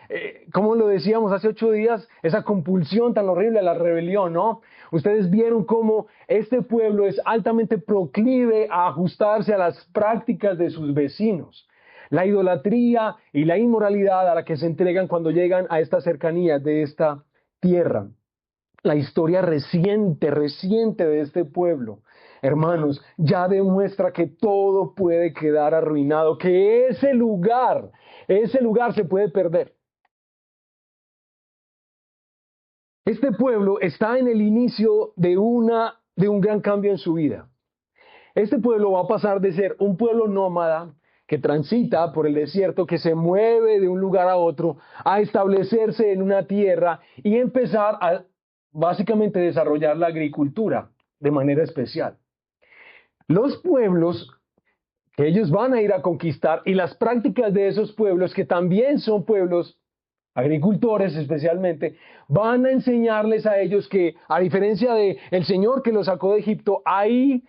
S1: como lo decíamos hace 8 días, esa compulsión tan horrible a la rebelión, ¿no? Ustedes vieron cómo este pueblo es altamente proclive a ajustarse a las prácticas de sus vecinos. La idolatría y la inmoralidad a la que se entregan cuando llegan a esta cercanía de esta tierra. La historia reciente de este pueblo, hermanos, ya demuestra que todo puede quedar arruinado, que ese lugar se puede perder. Este pueblo está en el inicio de un gran cambio en su vida. Este pueblo va a pasar de ser un pueblo nómada que transita por el desierto, que se mueve de un lugar a otro, a establecerse en una tierra y empezar a básicamente desarrollar la agricultura de manera especial. Los pueblos que ellos van a ir a conquistar y las prácticas de esos pueblos, que también son pueblos agricultores especialmente, van a enseñarles a ellos que, a diferencia de el Señor que los sacó de Egipto, ahí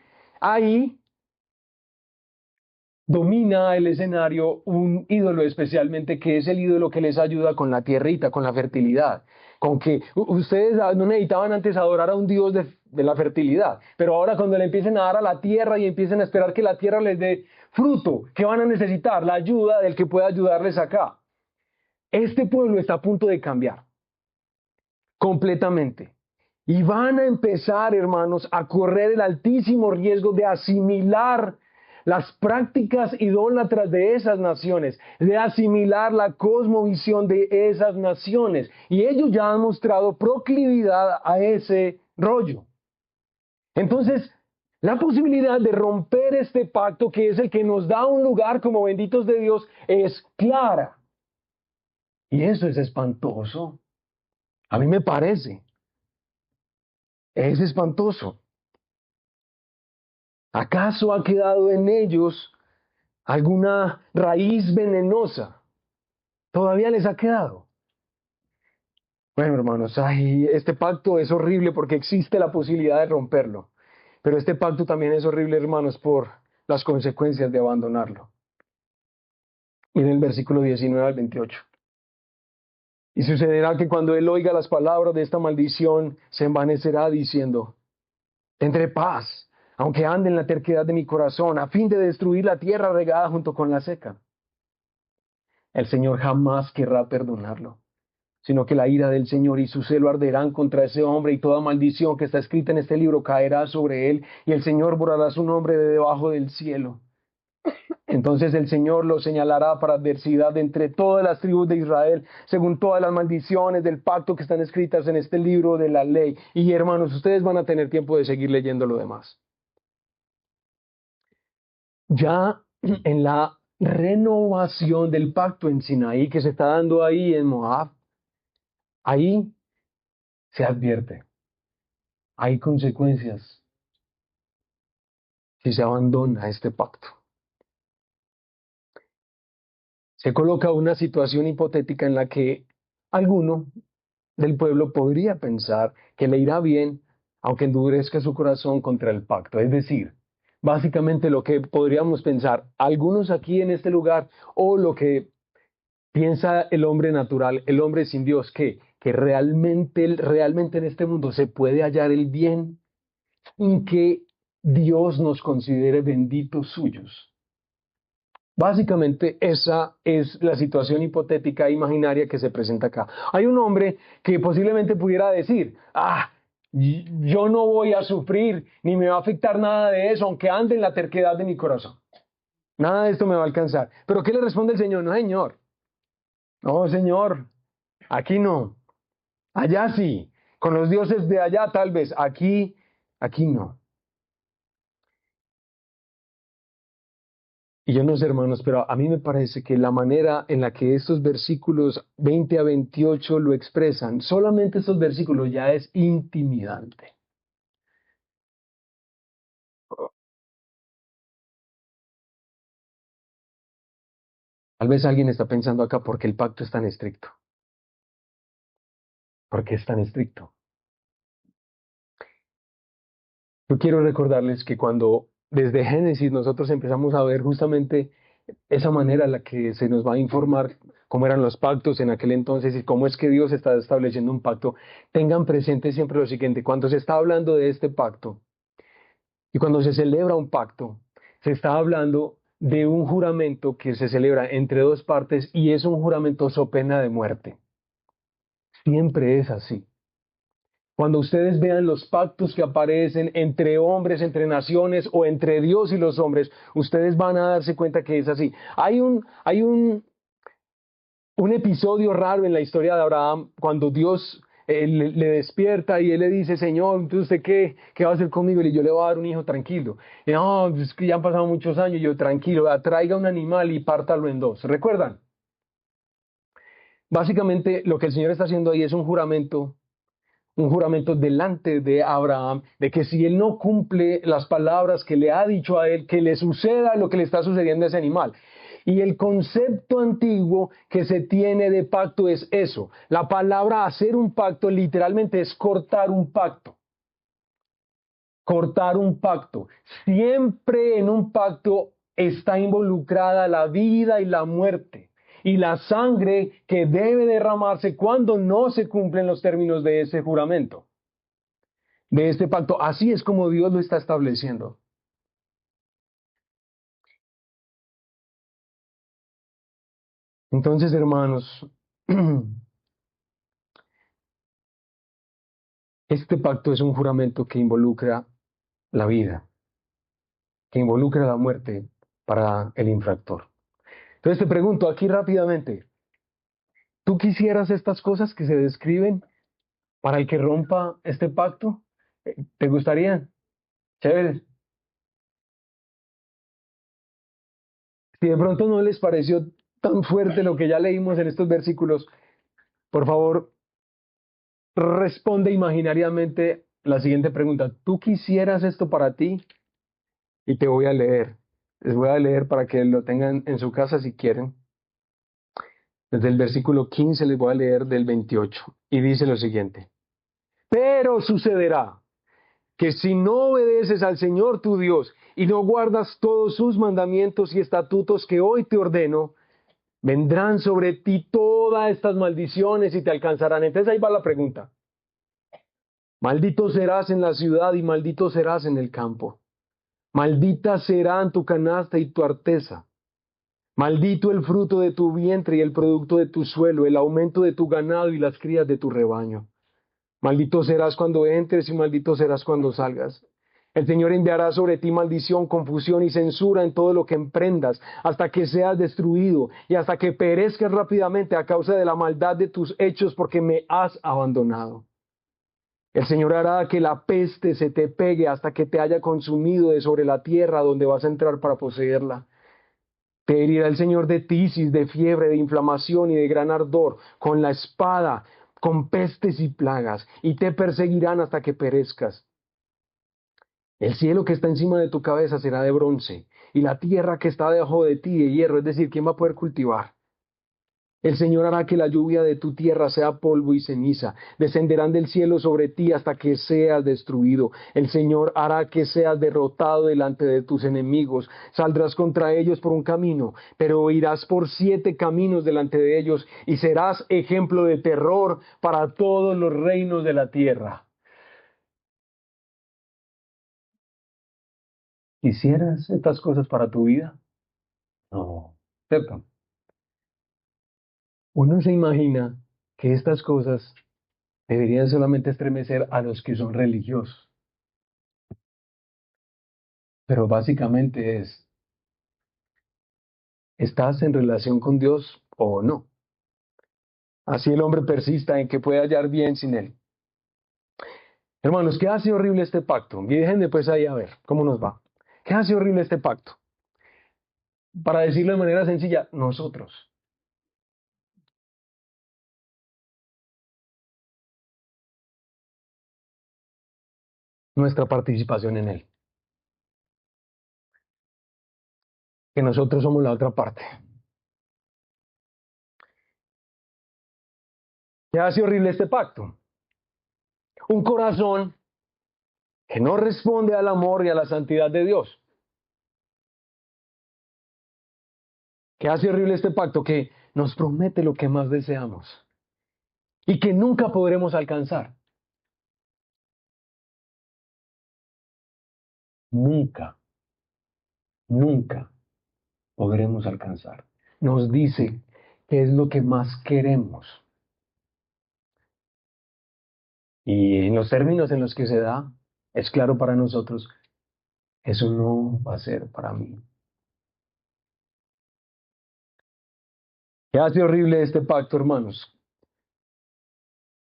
S1: domina el escenario un ídolo especialmente, que es el ídolo que les ayuda con la tierrita, con la fertilidad, con que ustedes no necesitaban antes adorar a un Dios de la fertilidad, pero ahora cuando le empiecen a dar a la tierra y empiecen a esperar que la tierra les dé fruto, ¿qué van a necesitar? La ayuda del que pueda ayudarles acá. Este pueblo está a punto de cambiar completamente. Y van a empezar, hermanos, a correr el altísimo riesgo de asimilar las prácticas idólatras de esas naciones, de asimilar la cosmovisión de esas naciones. Y ellos ya han mostrado proclividad a ese rollo. Entonces, la posibilidad de romper este pacto, que es el que nos da un lugar como benditos de Dios, es clara. Y eso es espantoso. A mí me parece. Es espantoso. ¿Acaso ha quedado en ellos alguna raíz venenosa? ¿Todavía les ha quedado? Bueno, hermanos, este pacto es horrible porque existe la posibilidad de romperlo. Pero este pacto también es horrible, hermanos, por las consecuencias de abandonarlo. Miren el versículo 19 al 28. Y sucederá que cuando él oiga las palabras de esta maldición, se envanecerá diciendo: tendré paz, aunque ande en la terquedad de mi corazón, a fin de destruir la tierra regada junto con la seca. El Señor jamás querrá perdonarlo, sino que la ira del Señor y su celo arderán contra ese hombre, y toda maldición que está escrita en este libro caerá sobre él, y el Señor borrará su nombre de debajo del cielo. Entonces el Señor lo señalará para adversidad entre todas las tribus de Israel, según todas las maldiciones del pacto que están escritas en este libro de la ley. Y hermanos, ustedes van a tener tiempo de seguir leyendo lo demás. Ya en la renovación del pacto en Sinaí que se está dando ahí en Moab, ahí se advierte, hay consecuencias si se abandona este pacto. Se coloca una situación hipotética en la que alguno del pueblo podría pensar que le irá bien, aunque endurezca su corazón contra el pacto. Es decir, básicamente lo que podríamos pensar algunos aquí en este lugar, o lo que piensa el hombre natural, el hombre sin Dios, que realmente en este mundo se puede hallar el bien y que Dios nos considere benditos suyos. Básicamente esa es la situación hipotética e imaginaria que se presenta acá. Hay un hombre que posiblemente pudiera decir: yo no voy a sufrir ni me va a afectar nada de eso, aunque ande en la terquedad de mi corazón. Nada de esto me va a alcanzar. ¿Pero qué le responde el Señor? No, Señor. No, Señor. Aquí no. Allá sí. Con los dioses de allá tal vez. Aquí no. Y yo no sé, hermanos, pero a mí me parece que la manera en la que estos versículos 20 a 28 lo expresan, solamente estos versículos ya es intimidante. Tal vez alguien está pensando acá: ¿por qué el pacto es tan estricto? ¿Por qué es tan estricto? Yo quiero recordarles que cuando desde Génesis nosotros empezamos a ver justamente esa manera en la que se nos va a informar cómo eran los pactos en aquel entonces y cómo es que Dios está estableciendo un pacto, tengan presente siempre lo siguiente: cuando se está hablando de este pacto y cuando se celebra un pacto, se está hablando de un juramento que se celebra entre dos partes, y es un juramento so pena de muerte. Siempre es así. Cuando ustedes vean los pactos que aparecen entre hombres, entre naciones o entre Dios y los hombres, ustedes van a darse cuenta que es así. Hay un episodio raro en la historia de Abraham cuando Dios le despierta y él le dice, Señor, ¿entonces usted qué va a hacer conmigo? Y yo le voy a dar un hijo tranquilo. Y no, es que ya han pasado muchos años. Y yo, tranquilo, traiga un animal y pártalo en dos. ¿Recuerdan? Básicamente lo que el Señor está haciendo ahí es un juramento delante de Abraham, de que si él no cumple las palabras que le ha dicho a él, que le suceda lo que le está sucediendo a ese animal. Y el concepto antiguo que se tiene de pacto es eso. La palabra hacer un pacto literalmente es cortar un pacto. Cortar un pacto. Siempre en un pacto está involucrada la vida y la muerte y la sangre que debe derramarse cuando no se cumplen los términos de ese juramento, de este pacto. Así es como Dios lo está estableciendo. Entonces, hermanos, este pacto es un juramento que involucra la vida, que involucra la muerte para el infractor. Entonces te pregunto aquí rápidamente, ¿tú quisieras estas cosas que se describen para el que rompa este pacto? ¿Te gustarían? Chévere. Si de pronto no les pareció tan fuerte lo que ya leímos en estos versículos, por favor, responde imaginariamente la siguiente pregunta. ¿Tú quisieras esto para ti? Y te voy a leer. Les voy a leer para que lo tengan en su casa si quieren. Desde el versículo 15 les voy a leer del 28. Y dice lo siguiente. Pero sucederá que si no obedeces al Señor tu Dios y no guardas todos sus mandamientos y estatutos que hoy te ordeno, vendrán sobre ti todas estas maldiciones y te alcanzarán. Entonces ahí va la pregunta. Maldito serás en la ciudad y maldito serás en el campo. Maldita serán tu canasta y tu arteza. Maldito el fruto de tu vientre y el producto de tu suelo, el aumento de tu ganado y las crías de tu rebaño. Maldito serás cuando entres y maldito serás cuando salgas. El Señor enviará sobre ti maldición, confusión y censura en todo lo que emprendas, hasta que seas destruido y hasta que perezcas rápidamente a causa de la maldad de tus hechos, porque me has abandonado. El Señor hará que la peste se te pegue hasta que te haya consumido de sobre la tierra donde vas a entrar para poseerla. Te herirá el Señor de tisis, de fiebre, de inflamación y de gran ardor, con la espada, con pestes y plagas, y te perseguirán hasta que perezcas. El cielo que está encima de tu cabeza será de bronce, y la tierra que está debajo de ti de hierro, es decir, ¿quién va a poder cultivar? El Señor hará que la lluvia de tu tierra sea polvo y ceniza. Descenderán del cielo sobre ti hasta que seas destruido. El Señor hará que seas derrotado delante de tus enemigos. Saldrás contra ellos por un camino, pero irás por 7 caminos delante de ellos y serás ejemplo de terror para todos los reinos de la tierra. ¿Quisieras estas cosas para tu vida? No, ¿cierto? Uno se imagina que estas cosas deberían solamente estremecer a los que son religiosos. Pero básicamente es, ¿estás en relación con Dios o no? Así el hombre persista en que puede hallar bien sin él. Hermanos, ¿qué hace horrible este pacto? Y déjenme pues ahí a ver cómo nos va. ¿Qué hace horrible este pacto? Para decirlo de manera sencilla, nosotros. Nuestra participación en él. Que nosotros somos la otra parte. ¿Qué hace horrible este pacto? Un corazón que no responde al amor y a la santidad de Dios. ¿Qué hace horrible este pacto? Que nos promete lo que más deseamos y que nunca podremos alcanzar. Nunca, nunca podremos alcanzar. Nos dice qué es lo que más queremos. Y en los términos en los que se da, es claro para nosotros, eso no va a ser para mí. ¿Qué hace horrible este pacto, hermanos?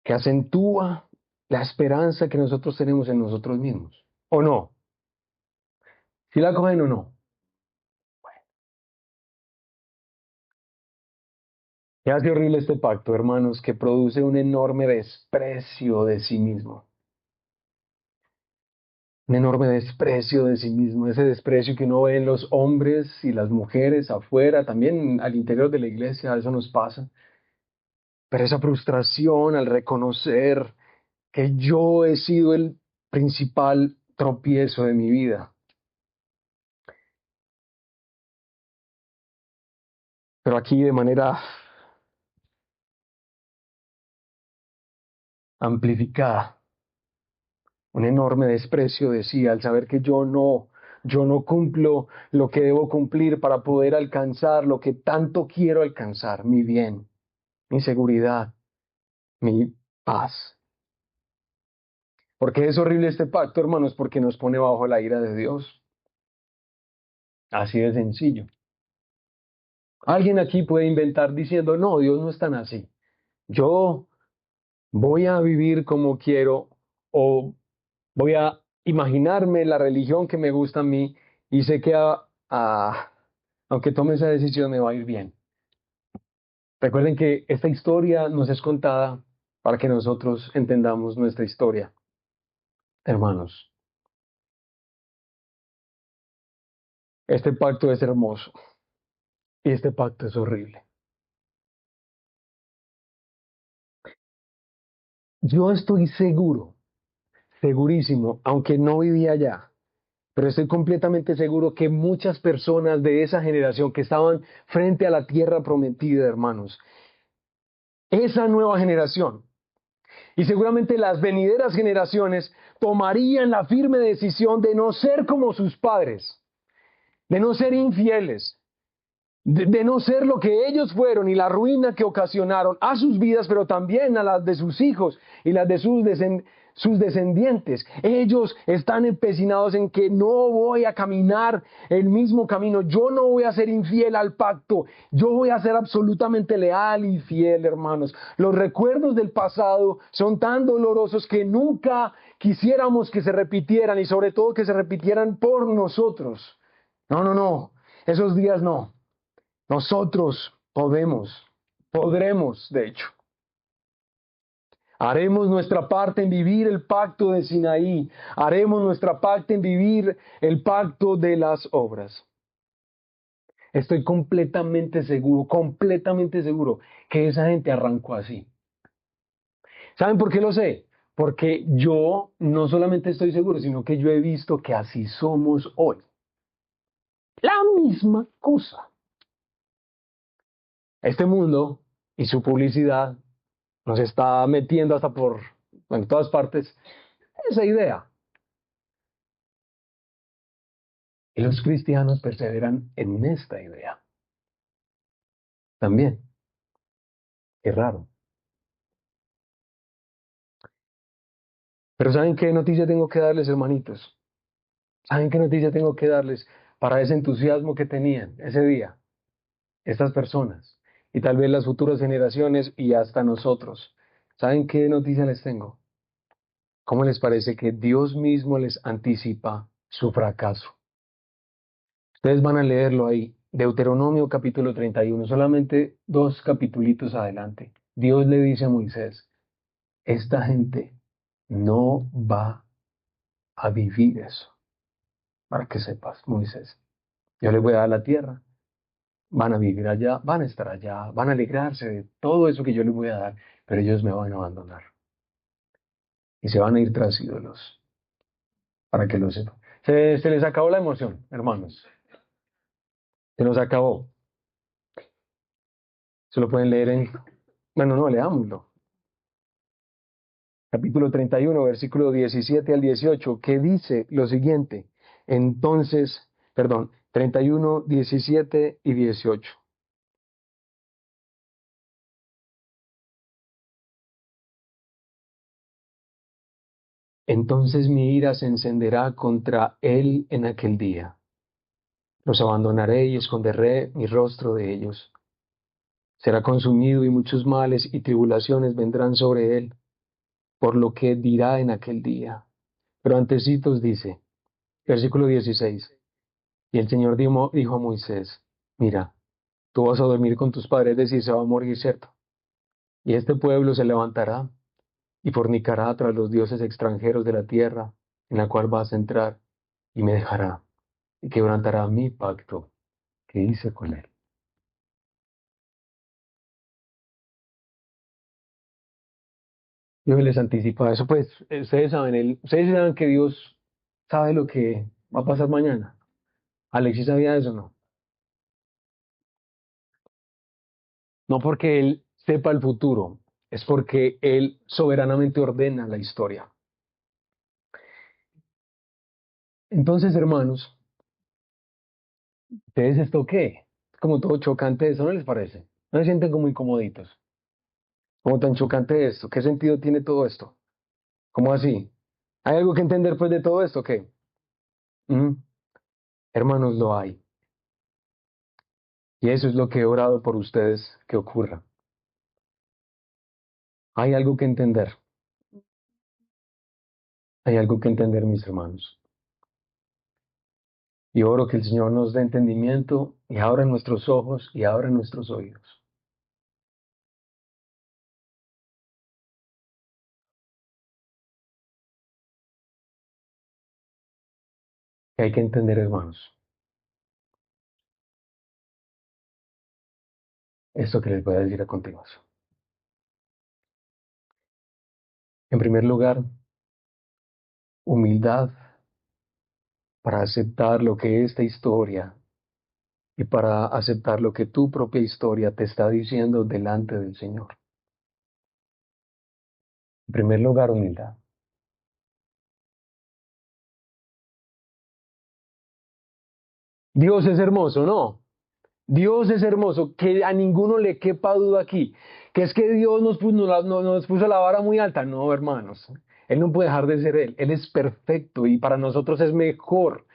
S1: que acentúa la esperanza que nosotros tenemos en nosotros mismos. ¿O no? ¿Sí la cogen o no? ¿Qué hace horrible este pacto, hermanos? Que produce un enorme desprecio de sí mismo. Un enorme desprecio de sí mismo. Ese desprecio que uno ve en los hombres y las mujeres afuera, también al interior de la iglesia, eso nos pasa. Pero esa frustración al reconocer que yo he sido el principal tropiezo de mi vida. Pero aquí de manera amplificada, un enorme desprecio de sí al saber que yo no cumplo lo que debo cumplir para poder alcanzar lo que tanto quiero alcanzar, mi bien, mi seguridad, mi paz. ¿Por qué es horrible este pacto, hermanos? Porque nos pone bajo la ira de Dios. Así de sencillo. Alguien aquí puede inventar diciendo, no, Dios no es tan así. Yo voy a vivir como quiero o voy a imaginarme la religión que me gusta a mí y sé que aunque tome esa decisión me va a ir bien. Recuerden que esta historia nos es contada para que nosotros entendamos nuestra historia, hermanos. Este pacto es hermoso y este pacto es horrible. Yo estoy seguro, segurísimo, aunque no vivía allá, pero estoy completamente seguro que muchas personas de esa generación que estaban frente a la tierra prometida, hermanos, esa nueva generación y seguramente las venideras generaciones tomarían la firme decisión de no ser como sus padres, de no ser infieles, de no ser lo que ellos fueron y la ruina que ocasionaron a sus vidas, pero también a las de sus hijos y las de sus descendientes. Ellos están empecinados en que no voy a caminar el mismo camino, yo no voy a ser infiel al pacto, yo voy a ser absolutamente leal y fiel, hermanos. Los recuerdos del pasado son tan dolorosos que nunca quisiéramos que se repitieran y sobre todo que se repitieran por nosotros. No, no, no, esos días no. Nosotros podremos, de hecho. Haremos nuestra parte en vivir el pacto de Sinaí. Haremos nuestra parte en vivir el pacto de las obras. Estoy completamente seguro que esa gente arrancó así. ¿Saben por qué lo sé? Porque yo no solamente estoy seguro, sino que yo he visto que así somos hoy. La misma cosa. Este mundo y su publicidad nos está metiendo hasta en todas partes esa idea. Y los cristianos perseveran en esta idea. También. Qué raro. Pero ¿saben qué noticia tengo que darles, hermanitos? ¿Saben qué noticia tengo que darles para ese entusiasmo que tenían ese día estas personas y tal vez las futuras generaciones y hasta nosotros? ¿Saben qué noticia les tengo? ¿Cómo les parece que Dios mismo les anticipa su fracaso? Ustedes van a leerlo ahí, Deuteronomio capítulo 31, solamente 2 capítulos adelante. Dios le dice a Moisés, esta gente no va a vivir eso, para que sepas, Moisés. Yo les voy a dar la tierra, van a vivir allá, van a estar allá, van a alegrarse de todo eso que yo les voy a dar, pero ellos me van a abandonar y se van a ir tras ídolos, para que lo sepan. Se les acabó la emoción, hermanos. Se nos acabó. Se lo pueden leer bueno, no, leámoslo. Capítulo 31, versículo 17 al 18, que dice lo siguiente. Entonces, perdón, 31, 17 y 18. Entonces mi ira se encenderá contra él en aquel día. Los abandonaré y esconderé mi rostro de ellos. Será consumido y muchos males y tribulaciones vendrán sobre él. por lo que dirá en aquel día. Pero antecitos dice, versículo 16, y el Señor dijo a Moisés, mira, tú vas a dormir con tus padres, es decir, se va a morir, ¿cierto? Y este pueblo se levantará y fornicará tras los dioses extranjeros de la tierra en la cual vas a entrar y me dejará y quebrantará mi pacto que hice con él. Dios les anticipa eso, pues ustedes saben que Dios sabe lo que va a pasar mañana. Alexis sabía eso, ¿no? No porque Él sepa el futuro, es porque Él soberanamente ordena la historia. Entonces, hermanos, ¿ustedes esto qué? Es como todo chocante eso, ¿no les parece? ¿No se sienten como incomoditos? ¿Cómo tan chocante esto? ¿Qué sentido tiene todo esto? ¿Cómo así? ¿Hay algo que entender pues de todo esto? ¿Qué? ¿Mm? Hermanos, lo hay. Y eso es lo que he orado por ustedes que ocurra. Hay algo que entender. Hay algo que entender, mis hermanos. Y oro que el Señor nos dé entendimiento y abra nuestros ojos y abra nuestros oídos. Que hay que entender, hermanos, esto que les voy a decir a continuación. En primer lugar, humildad para aceptar lo que esta historia y para aceptar lo que tu propia historia te está diciendo delante del Señor. En primer lugar, humildad. Dios es hermoso, ¿no? Dios es hermoso, que a ninguno le quepa duda aquí, que es que Dios nos puso la vara muy alta. No, hermanos, Él no puede dejar de ser Él es perfecto y para nosotros es mejor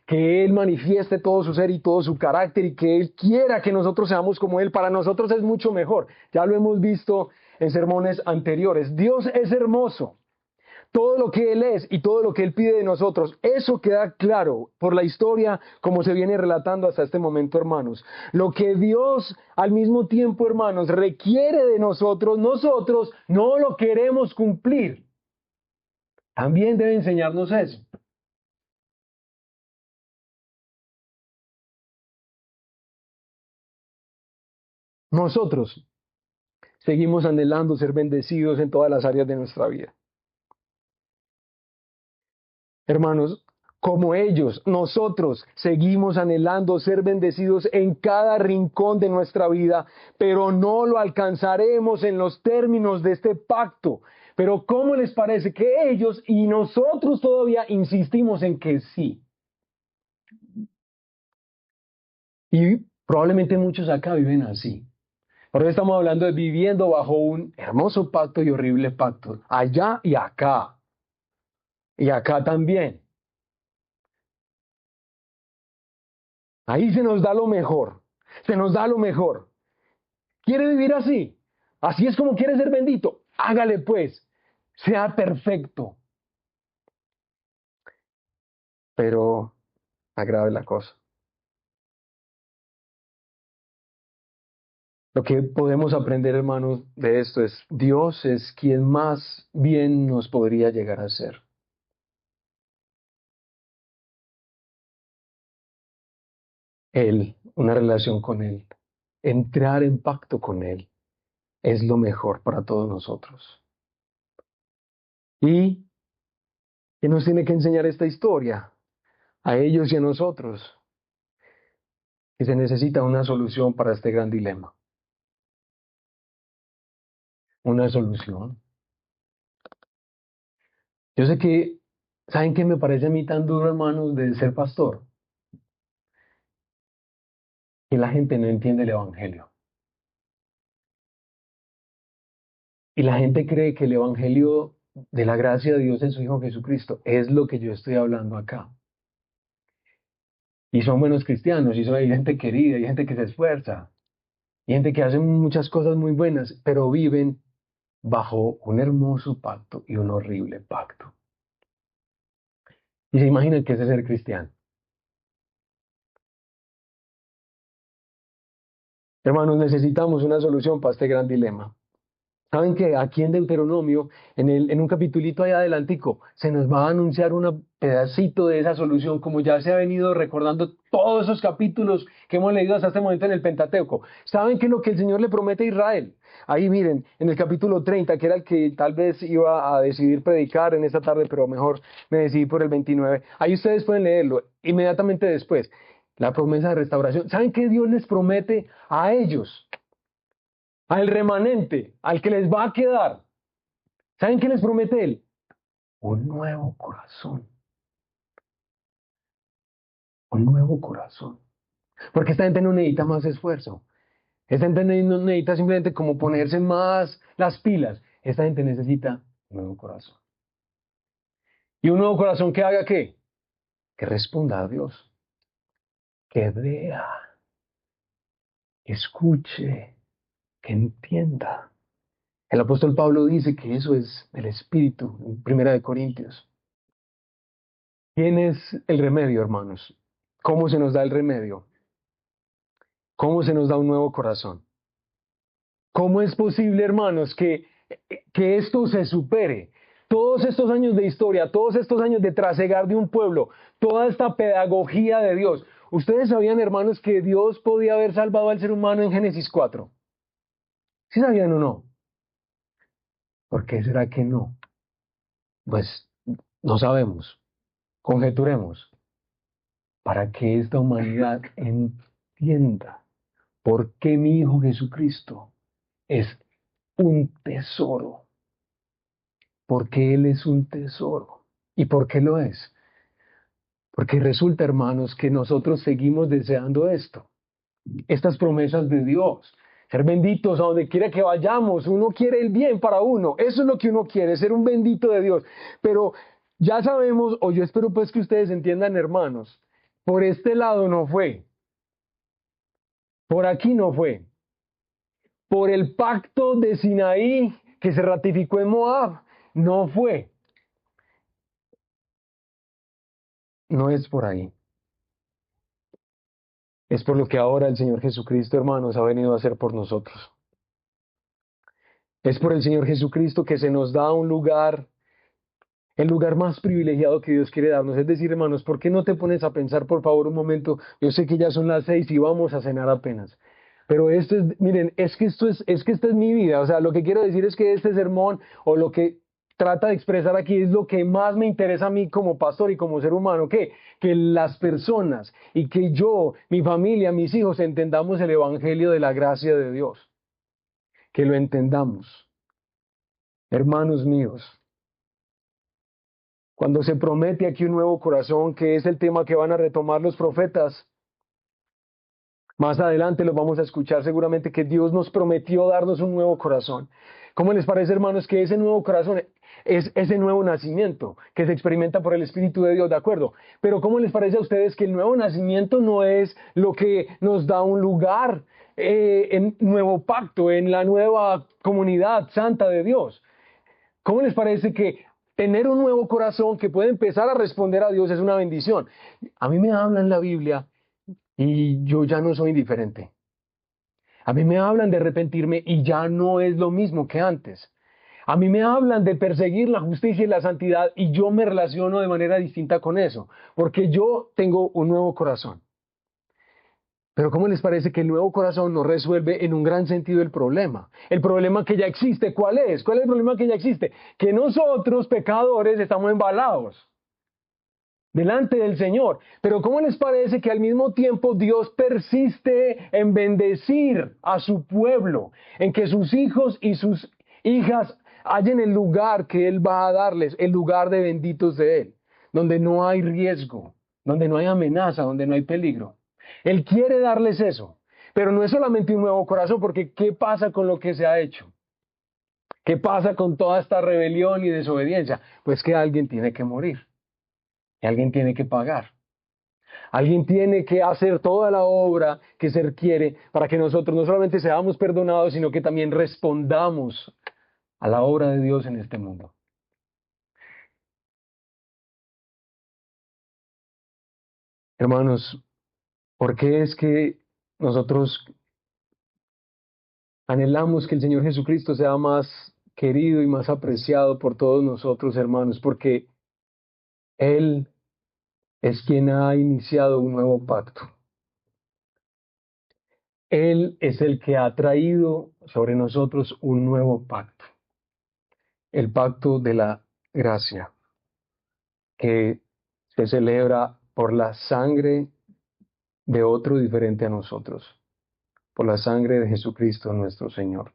S1: que Él manifieste todo su ser y todo su carácter y que Él quiera que nosotros seamos como Él, para nosotros es mucho mejor. Ya lo hemos visto en sermones anteriores. Dios es hermoso. Todo lo que Él es y todo lo que Él pide de nosotros, eso queda claro por la historia como se viene relatando hasta este momento, hermanos. Lo que Dios al mismo tiempo, hermanos, requiere de nosotros no lo queremos cumplir. También debe enseñarnos eso. Nosotros seguimos anhelando ser bendecidos en todas las áreas de nuestra vida. Hermanos, como ellos, nosotros seguimos anhelando ser bendecidos en cada rincón de nuestra vida, pero no lo alcanzaremos en los términos de este pacto. Pero ¿cómo les parece que ellos y nosotros todavía insistimos en que sí? Y probablemente muchos acá viven así. Por eso estamos hablando de viviendo bajo un hermoso pacto y horrible pacto, allá y acá también. Ahí se nos da lo mejor, se nos da lo mejor. ¿Quiere vivir así? Así es como quiere ser bendito. Hágale pues, sea perfecto. Pero agrave la cosa. Lo que podemos aprender, hermanos, de esto es, Dios es quien más bien nos podría llegar a ser. Él, una relación con Él, entrar en pacto con Él, es lo mejor para todos nosotros. ¿Y qué nos tiene que enseñar esta historia? A ellos y a nosotros, que se necesita una solución para este gran dilema. Una solución. Yo sé que, ¿saben qué me parece a mí tan duro, hermanos, de ser pastor? Que la gente no entiende el Evangelio. Y la gente cree que el Evangelio de la gracia de Dios en su Hijo Jesucristo es lo que yo estoy hablando acá. Y son buenos cristianos, hay gente querida, hay gente que se esfuerza, hay gente que hace muchas cosas muy buenas, pero viven bajo un hermoso pacto y un horrible pacto. Y se imaginan que ese es ser cristiano. Hermanos, necesitamos una solución para este gran dilema. Saben que aquí en Deuteronomio, en un capitulito ahí adelantico, se nos va a anunciar un pedacito de esa solución, como ya se ha venido recordando todos esos capítulos que hemos leído hasta este momento en el Pentateuco. ¿Saben qué es lo que el Señor le promete a Israel? Ahí miren, en el capítulo 30, que era el que tal vez iba a decidir predicar en esta tarde, pero mejor me decidí por el 29. Ahí ustedes pueden leerlo inmediatamente después. La promesa de restauración. ¿Saben qué Dios les promete a ellos? Al remanente, al que les va a quedar. ¿Saben qué les promete Él? Un nuevo corazón. Un nuevo corazón. Porque esta gente no necesita más esfuerzo. Esta gente no necesita simplemente como ponerse más las pilas. Esta gente necesita un nuevo corazón. ¿Y un nuevo corazón que haga qué? Que responda a Dios. Que vea. Que escuche. Que entienda. El apóstol Pablo dice que eso es el Espíritu en Primera de Corintios. ¿Quién es el remedio, hermanos? ¿Cómo se nos da el remedio? ¿Cómo se nos da un nuevo corazón? ¿Cómo es posible, hermanos, que esto se supere? Todos estos años de historia, todos estos años de trasegar de un pueblo, toda esta pedagogía de Dios. ¿Ustedes sabían, hermanos, que Dios podía haber salvado al ser humano en Génesis 4? ¿Sí sabían o no? ¿Por qué será que no? Pues no sabemos. Conjeturemos. Para que esta humanidad entienda por qué mi Hijo Jesucristo es un tesoro. Porque Él es un tesoro. ¿Y por qué lo es? Porque resulta, hermanos, que nosotros seguimos deseando esto, estas promesas de Dios, ser benditos a donde quiera que vayamos. Uno quiere el bien para uno, eso es lo que uno quiere, ser un bendito de Dios. Pero ya sabemos, o yo espero pues que ustedes entiendan, hermanos, por este lado no fue, por aquí no fue, por el pacto de Sinaí que se ratificó en Moab, no fue, no es por ahí. Es por lo que ahora el Señor Jesucristo, hermanos, ha venido a hacer por nosotros. Es por el Señor Jesucristo que se nos da un lugar, el lugar más privilegiado que Dios quiere darnos. Es decir, hermanos, ¿por qué no te pones a pensar, por favor, un momento? Yo sé que ya son las 6 y vamos a cenar apenas. Pero esto es, miren, es que esta es mi vida. O sea, lo que quiero decir es que este sermón o lo que trata de expresar aquí es lo que más me interesa a mí como pastor y como ser humano. ¿Qué? Que las personas y que yo, mi familia, mis hijos entendamos el evangelio de la gracia de Dios. Que lo entendamos. Hermanos míos, cuando se promete aquí un nuevo corazón, que es el tema que van a retomar los profetas, más adelante lo vamos a escuchar seguramente que Dios nos prometió darnos un nuevo corazón. ¿Cómo les parece, hermanos, que ese nuevo corazón es ese nuevo nacimiento que se experimenta por el Espíritu de Dios? De acuerdo. Pero ¿cómo les parece a ustedes que el nuevo nacimiento no es lo que nos da un lugar en nuevo pacto, en la nueva comunidad santa de Dios? ¿Cómo les parece que tener un nuevo corazón que puede empezar a responder a Dios es una bendición? A mí me habla en la Biblia y yo ya no soy indiferente. A mí me hablan de arrepentirme y ya no es lo mismo que antes. A mí me hablan de perseguir la justicia y la santidad y yo me relaciono de manera distinta con eso, porque yo tengo un nuevo corazón. Pero ¿cómo les parece que el nuevo corazón no resuelve en un gran sentido el problema? El problema que ya existe, ¿cuál es? ¿Cuál es el problema que ya existe? Que nosotros, pecadores, estamos embalados delante del Señor. Pero ¿cómo les parece que al mismo tiempo Dios persiste en bendecir a su pueblo, en que sus hijos y sus hijas hallen el lugar que Él va a darles, el lugar de benditos de Él, donde no hay riesgo, donde no hay amenaza, donde no hay peligro? Él quiere darles eso, pero no es solamente un nuevo corazón, porque ¿qué pasa con lo que se ha hecho? ¿Qué pasa con toda esta rebelión y desobediencia? Pues que alguien tiene que morir. Y alguien tiene que pagar. Alguien tiene que hacer toda la obra que se requiere para que nosotros no solamente seamos perdonados, sino que también respondamos a la obra de Dios en este mundo. Hermanos, ¿por qué es que nosotros anhelamos que el Señor Jesucristo sea más querido y más apreciado por todos nosotros, hermanos? Porque Él es quien ha iniciado un nuevo pacto. Él es el que ha traído sobre nosotros un nuevo pacto, el pacto de la gracia, que se celebra por la sangre de otro diferente a nosotros, por la sangre de Jesucristo nuestro Señor.